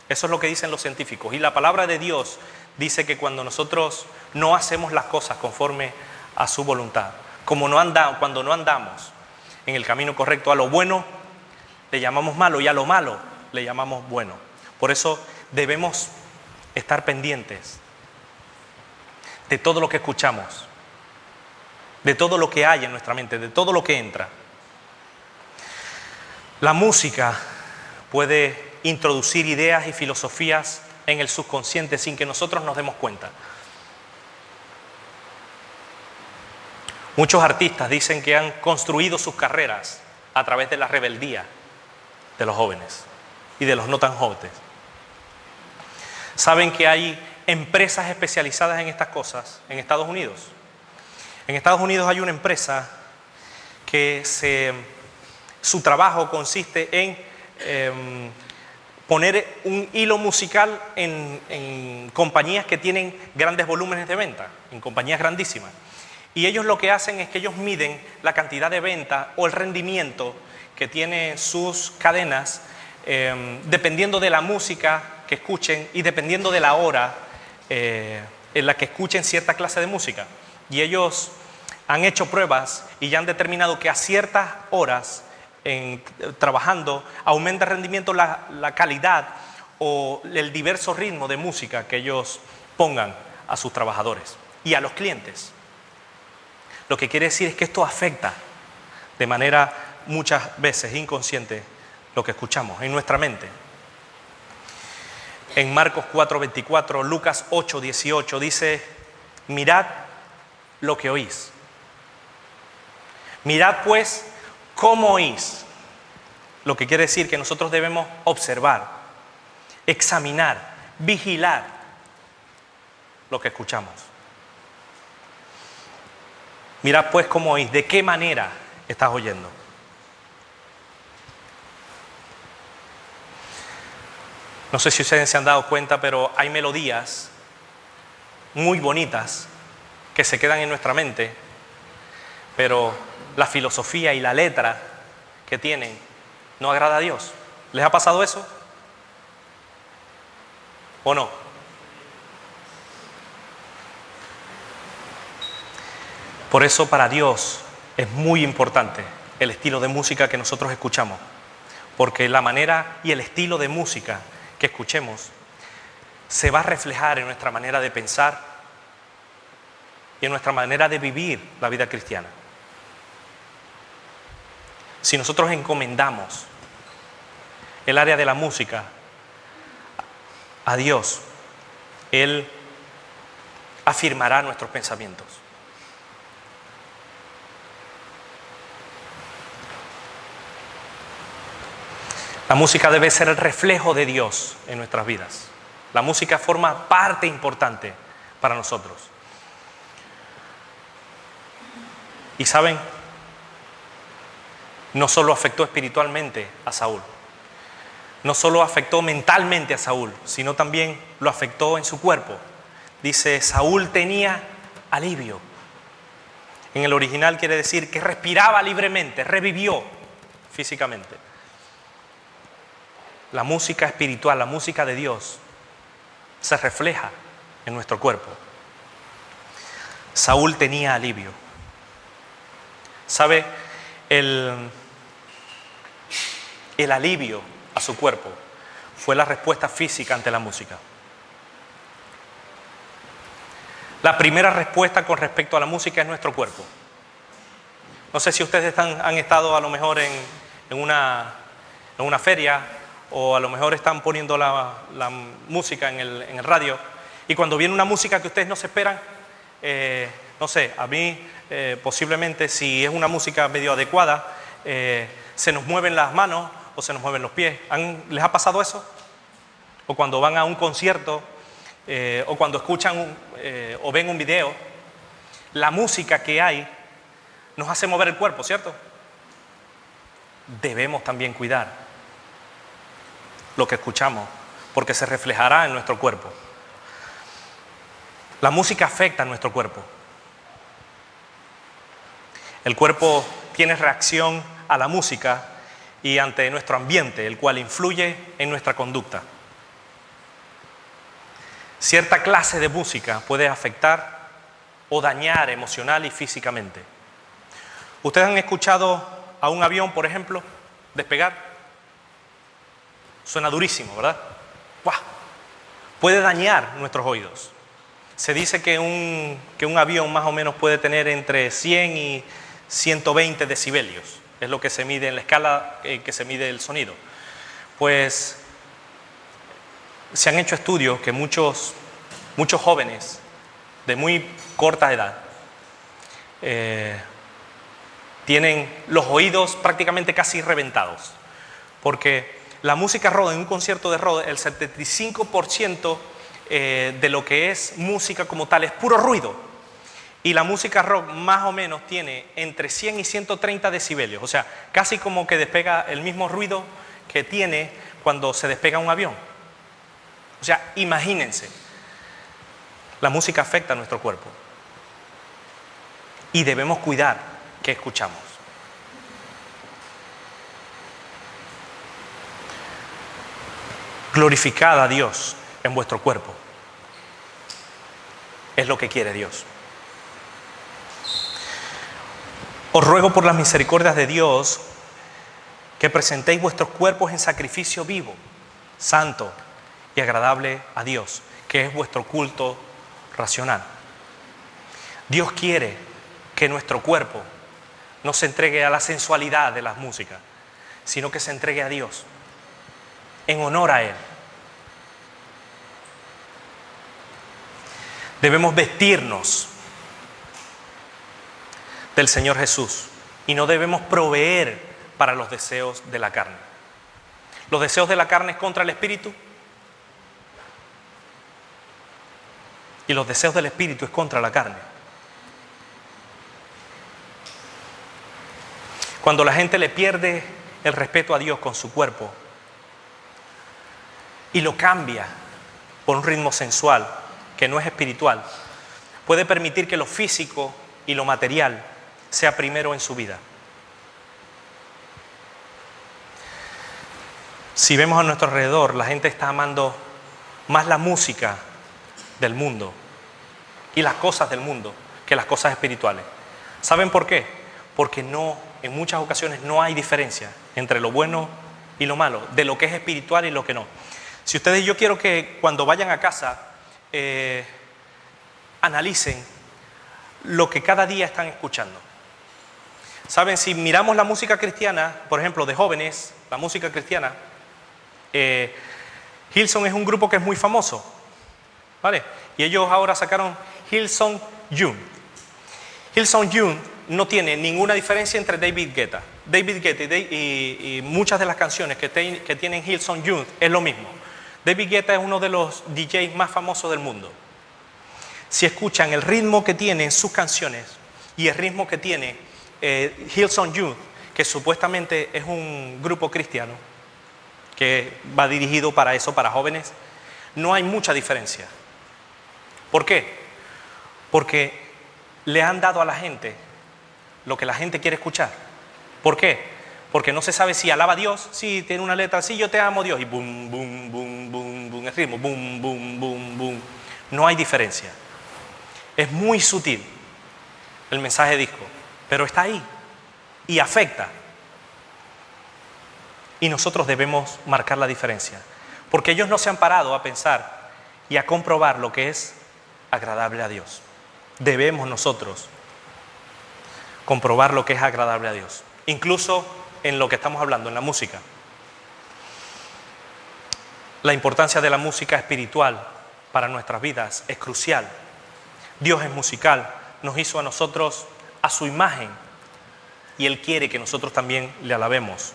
Eso es lo que dicen los científicos. Y la palabra de Dios dice que cuando nosotros no hacemos las cosas conforme a su voluntad, cuando no andamos en el camino correcto, a lo bueno le llamamos malo y a lo malo le llamamos bueno. Por eso debemos estar pendientes de todo lo que escuchamos, de todo lo que hay en nuestra mente, de todo lo que entra. La música puede introducir ideas y filosofías en el subconsciente sin que nosotros nos demos cuenta. Muchos artistas dicen que han construido sus carreras a través de la rebeldía de los jóvenes y de los no tan jóvenes. Saben que hay empresas especializadas en estas cosas en Estados Unidos. En Estados Unidos hay una empresa que su trabajo consiste en poner un hilo musical en compañías que tienen grandes volúmenes de venta, en compañías grandísimas. Y ellos lo que hacen es que ellos miden la cantidad de venta o el rendimiento que tienen sus cadenas dependiendo de la música que escuchen y dependiendo de la hora en la que escuchen cierta clase de música. Y ellos han hecho pruebas y ya han determinado que a ciertas horas trabajando aumenta el rendimiento, la calidad o el diverso ritmo de música que ellos pongan a sus trabajadores y a los clientes. Lo que quiere decir es que esto afecta de manera muchas veces inconsciente lo que escuchamos en nuestra mente. En Marcos 4:24, Lucas 8:18 dice: mirad lo que oís. Mirad pues cómo oís. Lo que quiere decir que nosotros debemos observar, examinar, vigilar lo que escuchamos. Mirad pues cómo oís, de qué manera estás oyendo. No sé si ustedes se han dado cuenta, pero hay melodías muy bonitas que se quedan en nuestra mente, pero la filosofía y la letra que tienen no agrada a Dios. ¿Les ha pasado eso? ¿O no? Por eso para Dios es muy importante el estilo de música que nosotros escuchamos, porque la manera y el estilo de música que escuchemos se va a reflejar en nuestra manera de pensar y en nuestra manera de vivir la vida cristiana. Si nosotros encomendamos el área de la música a Dios, Él afirmará nuestros pensamientos. La música debe ser el reflejo de Dios en nuestras vidas. La música forma parte importante para nosotros. Y saben, no solo afectó espiritualmente a Saúl, no solo afectó mentalmente a Saúl, sino también lo afectó en su cuerpo. Dice, Saúl tenía alivio. En el original quiere decir que respiraba libremente, revivió físicamente. La música espiritual, la música de Dios, se refleja en nuestro cuerpo. Saúl tenía alivio. ¿Sabe? El alivio a su cuerpo fue la respuesta física ante la música. La primera respuesta con respecto a la música es nuestro cuerpo. No sé si ustedes han estado a lo mejor en una feria, o a lo mejor están poniendo la música en el radio, y cuando viene una música que ustedes no se esperan, no sé, a mí posiblemente si es una música medio adecuada, se nos mueven las manos o se nos mueven los pies. ¿Les ha pasado eso? O cuando van a un concierto, o cuando escuchan o ven un video, la música que hay nos hace mover el cuerpo, ¿cierto? Debemos también cuidar lo que escuchamos, porque se reflejará en nuestro cuerpo. La música afecta a nuestro cuerpo. El cuerpo tiene reacción a la música y ante nuestro ambiente, el cual influye en nuestra conducta. Cierta clase de música puede afectar o dañar emocional y físicamente. ¿Ustedes han escuchado a un avión, por ejemplo, despegar? Suena durísimo, ¿verdad? ¡Buah! Puede dañar nuestros oídos. Se dice que un avión más o menos puede tener entre 100 y 120 decibelios. Es lo que se mide en la escala que se mide el sonido. Pues se han hecho estudios que muchos jóvenes de muy corta edad tienen los oídos prácticamente casi reventados, porque la música rock, en un concierto de rock, el 75% de lo que es música como tal es puro ruido. Y la música rock más o menos tiene entre 100 y 130 decibelios. O sea, casi como que despega el mismo ruido que tiene cuando se despega un avión. O sea, imagínense. La música afecta a nuestro cuerpo. Y debemos cuidar qué escuchamos. Glorificad a Dios en vuestro cuerpo. Es lo que quiere Dios. Os ruego por las misericordias de Dios que presentéis vuestros cuerpos en sacrificio vivo, santo y agradable a Dios, que es vuestro culto racional. Dios quiere que nuestro cuerpo no se entregue a la sensualidad de las músicas, sino que se entregue a Dios, en honor a Él. Debemos vestirnos del Señor Jesús y no debemos proveer para los deseos de la carne. Los deseos de la carne es contra el Espíritu y los deseos del Espíritu es contra la carne. Cuando la gente le pierde el respeto a Dios con su cuerpo y lo cambia por un ritmo sensual que no es espiritual, puede permitir que lo físico y lo material sea primero en su vida. Si vemos a nuestro alrededor, la gente está amando más la música del mundo y las cosas del mundo que las cosas espirituales. ¿Saben por qué? Porque en muchas ocasiones no hay diferencia entre lo bueno y lo malo, de lo que es espiritual y lo que no. Si ustedes, yo quiero que cuando vayan a casa analicen lo que cada día están escuchando. Saben, si miramos la música cristiana, por ejemplo, de jóvenes, la música cristiana, Hillsong es un grupo que es muy famoso, ¿vale? Y ellos ahora sacaron Hillsong Youth. Hillsong Youth no tiene ninguna diferencia entre David Guetta. David Guetta y muchas de las canciones que tienen Hillsong Youth es lo mismo. David Guetta es uno de los DJs más famosos del mundo. Si escuchan el ritmo que tienen sus canciones y el ritmo que tiene Hillsong Youth, que supuestamente es un grupo cristiano que va dirigido para eso, para jóvenes, no hay mucha diferencia. ¿Por qué? Porque le han dado a la gente lo que la gente quiere escuchar. ¿Por qué? Porque no se sabe si alaba a Dios, si tiene una letra, sí, yo te amo Dios, y boom, boom, boom, boom, boom, el ritmo, boom, boom, boom, boom. No hay diferencia. Es muy sutil el mensaje disco, pero está ahí y afecta. Y nosotros debemos marcar la diferencia, porque ellos no se han parado a pensar y a comprobar lo que es agradable a Dios. Debemos nosotros comprobar lo que es agradable a Dios, incluso en lo que estamos hablando, en la música. La importancia de la música espiritual para nuestras vidas es crucial. Dios es musical, nos hizo a nosotros a su imagen y Él quiere que nosotros también le alabemos.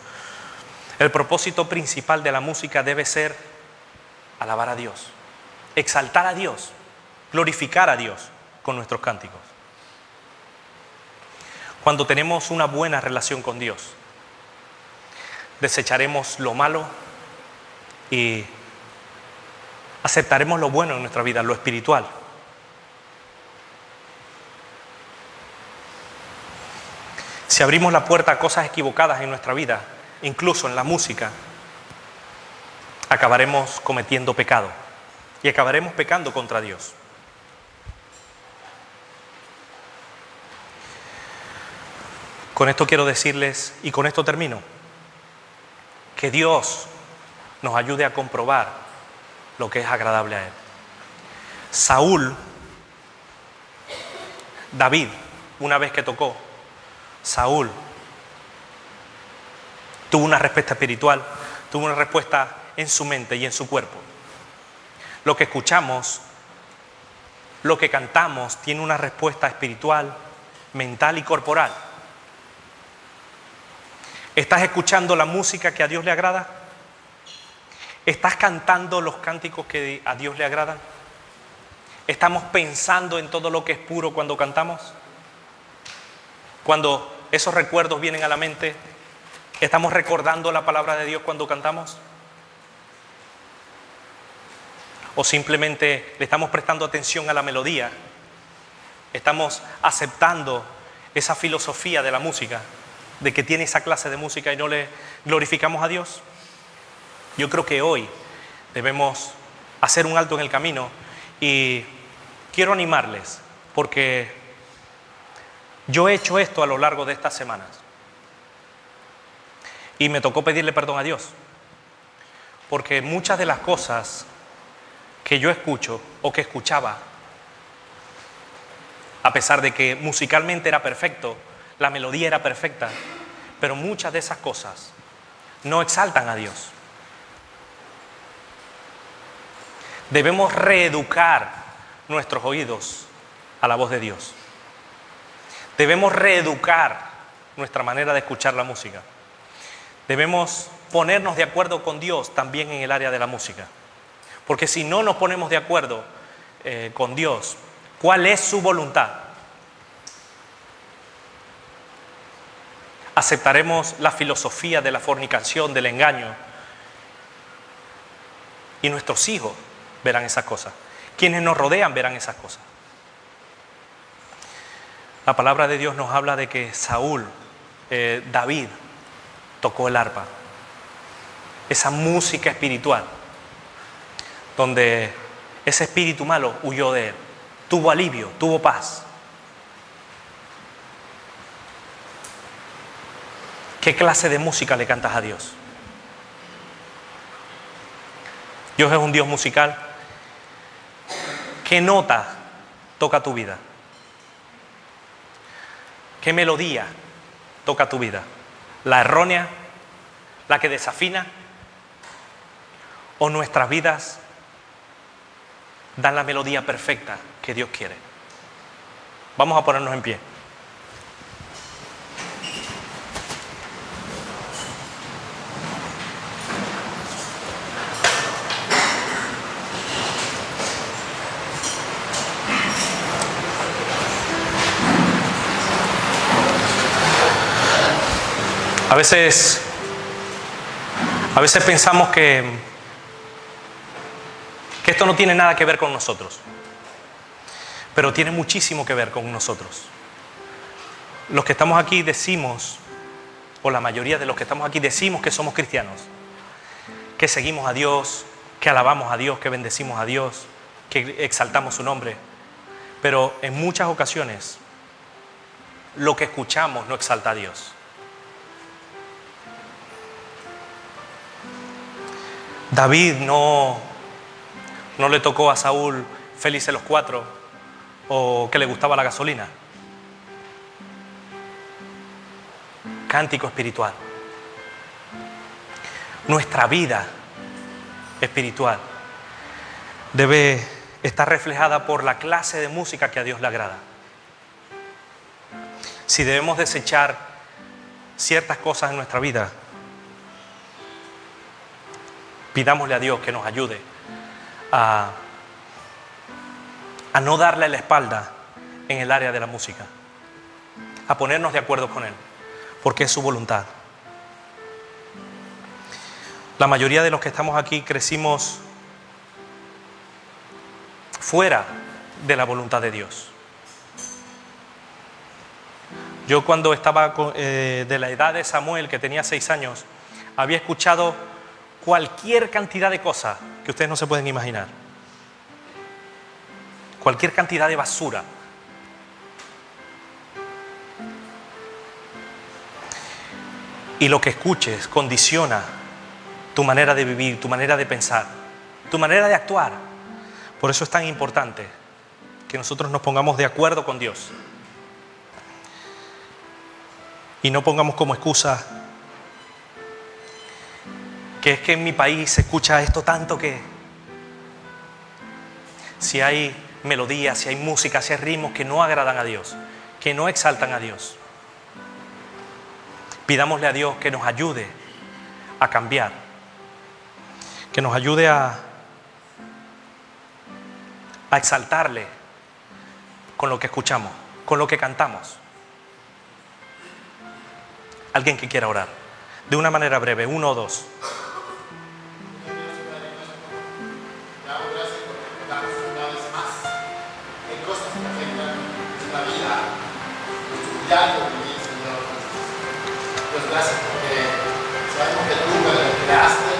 El propósito principal de la música debe ser alabar a Dios, exaltar a Dios, glorificar a Dios con nuestros cánticos. Cuando tenemos una buena relación con Dios, desecharemos lo malo y aceptaremos lo bueno en nuestra vida, lo espiritual. Si abrimos la puerta a cosas equivocadas en nuestra vida, incluso en la música, acabaremos cometiendo pecado y acabaremos pecando contra Dios. Con esto quiero decirles, y con esto termino, que Dios nos ayude a comprobar lo que es agradable a Él. David, una vez que tocó, Saúl tuvo una respuesta espiritual, tuvo una respuesta en su mente y en su cuerpo. Lo que escuchamos, lo que cantamos, tiene una respuesta espiritual, mental y corporal. ¿Estás escuchando la música que a Dios le agrada? ¿Estás cantando los cánticos que a Dios le agradan? ¿Estamos pensando en todo lo que es puro cuando cantamos? Cuando esos recuerdos vienen a la mente, ¿estamos recordando la palabra de Dios cuando cantamos? ¿O simplemente le estamos prestando atención a la melodía? ¿Estamos aceptando esa filosofía de la música, de que tiene esa clase de música y no le glorificamos a Dios? Yo creo que hoy debemos hacer un alto en el camino y quiero animarles, porque yo he hecho esto a lo largo de estas semanas y me tocó pedirle perdón a Dios, porque muchas de las cosas que yo escucho o que escuchaba, a pesar de que musicalmente era perfecto, la melodía era perfecta, pero muchas de esas cosas no exaltan a Dios. Debemos reeducar nuestros oídos a la voz de Dios. Debemos reeducar nuestra manera de escuchar la música. Debemos ponernos de acuerdo con Dios también en el área de la música. Porque si no nos ponemos de acuerdo con Dios, ¿cuál es su voluntad? Aceptaremos la filosofía de la fornicación, del engaño, y nuestros hijos verán esas cosas. Quienes nos rodean verán esas cosas. La palabra de Dios nos habla de que David tocó el arpa, esa música espiritual, donde ese espíritu malo huyó de él, tuvo alivio, tuvo paz. ¿Qué clase de música le cantas a Dios? Dios es un Dios musical. ¿Qué nota toca tu vida? ¿Qué melodía toca tu vida? ¿La errónea? ¿La que desafina? o nuestras vidas dan la melodía perfecta que Dios quiere. Vamos a ponernos en pie. A veces pensamos que esto no tiene nada que ver con nosotros, pero tiene muchísimo que ver con nosotros. Los que estamos aquí decimos, o la mayoría de los que estamos aquí decimos que somos cristianos, que seguimos a Dios, que alabamos a Dios, que bendecimos a Dios, que exaltamos su nombre, pero en muchas ocasiones lo que escuchamos no exalta a Dios. David no le tocó a Saúl felices los cuatro o que le gustaba la gasolina. Cántico espiritual. Nuestra vida espiritual debe estar reflejada por la clase de música que a Dios le agrada. Si debemos desechar ciertas cosas en nuestra vida, pidámosle a Dios que nos ayude a no darle la espalda en el área de la música, a ponernos de acuerdo con Él, porque es su voluntad. La mayoría de los que estamos aquí crecimos fuera de la voluntad de Dios. Yo cuando estaba de la edad de Samuel, que tenía 6 años, había escuchado cualquier cantidad de cosas que ustedes no se pueden imaginar. Cualquier cantidad de basura. Y lo que escuches condiciona tu manera de vivir, tu manera de pensar, tu manera de actuar. Por eso es tan importante que nosotros nos pongamos de acuerdo con Dios. Y no pongamos como excusa que es que en mi país se escucha esto tanto que si hay melodías, si hay música, si hay ritmos que no agradan a Dios, que no exaltan a Dios. Pidámosle a Dios que nos ayude a cambiar, que nos ayude a exaltarle con lo que escuchamos, con lo que cantamos. Alguien que quiera orar, de una manera breve, 1 o 2. Dios, gracias porque sabemos que tú me creaste,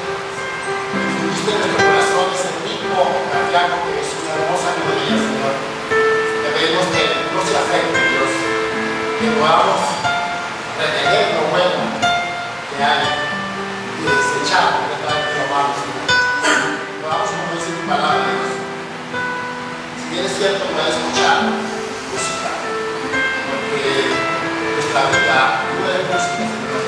tuviste en nuestro corazón ese ritmo cardíaco que es una hermosa melodía, Señor. Te pedimos que no se afecte, Dios, que podamos retener lo bueno que hay y desechar completamente lo malo, Señor. Podamos, como dice tu palabra, Dios. Si bien es cierto, no hay escuchar música, porque nuestra vida no es música, Señor.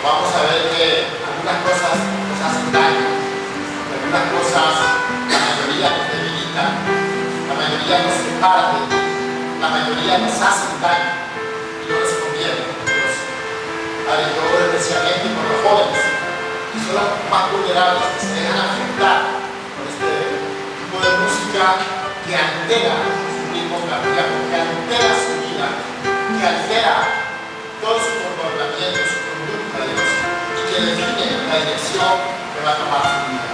Vamos a ver que algunas cosas nos hacen daño, algunas cosas, la mayoría nos debilitan, la mayoría nos separan de ti, la mayoría nos hacen daño y no les conviene, Dios. Padre, yo oro especialmente por los jóvenes, que son los más vulnerables, que se dejan afectar por este tipo de música que altera su ritmo cardíaco, que altera su vida, que altera todo su comportamiento, su conducta, Dios, y que define la dirección que va a tomar su vida.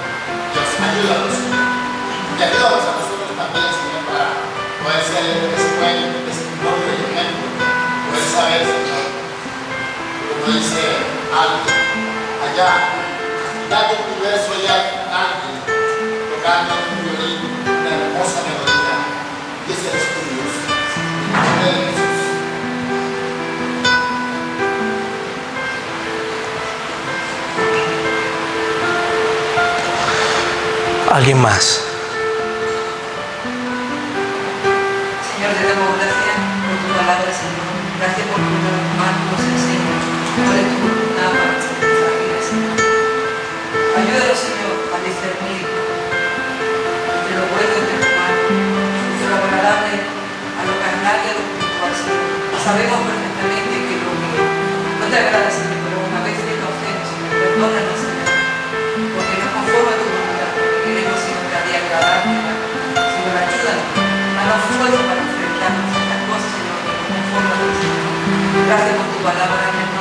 Dios, ayúdanos, y ayúdanos a nosotros también, Señor, para poder ser ese buen testimonio y ejemplo, poder saber, Señor, como dice alguien allá, al final del universo hay alguien tocando un violín, una hermosa melodía, y ese eres tú, Dios, en el nombre de Jesús. ¿Alguien más? Señor, te damos gracias por tu palabra, Señor. Gracias por tu hermano nos enseña cuál es tu voluntad para nuestras vidas, Señor. Ayúdanos, Señor, a discernir sabemos perfectamente que lo que no te agrada, Señor, pero una vez te ofendes, Señor, perdónanos, Señor, porque no conforma a tu voluntad, porque queremos, Señor, cada día agradarte, Señor, ayúdanos, danos fuerza para enfrentarnos a estas cosas, Señor, que nos conforman, Señor. Gracias por tu palabra.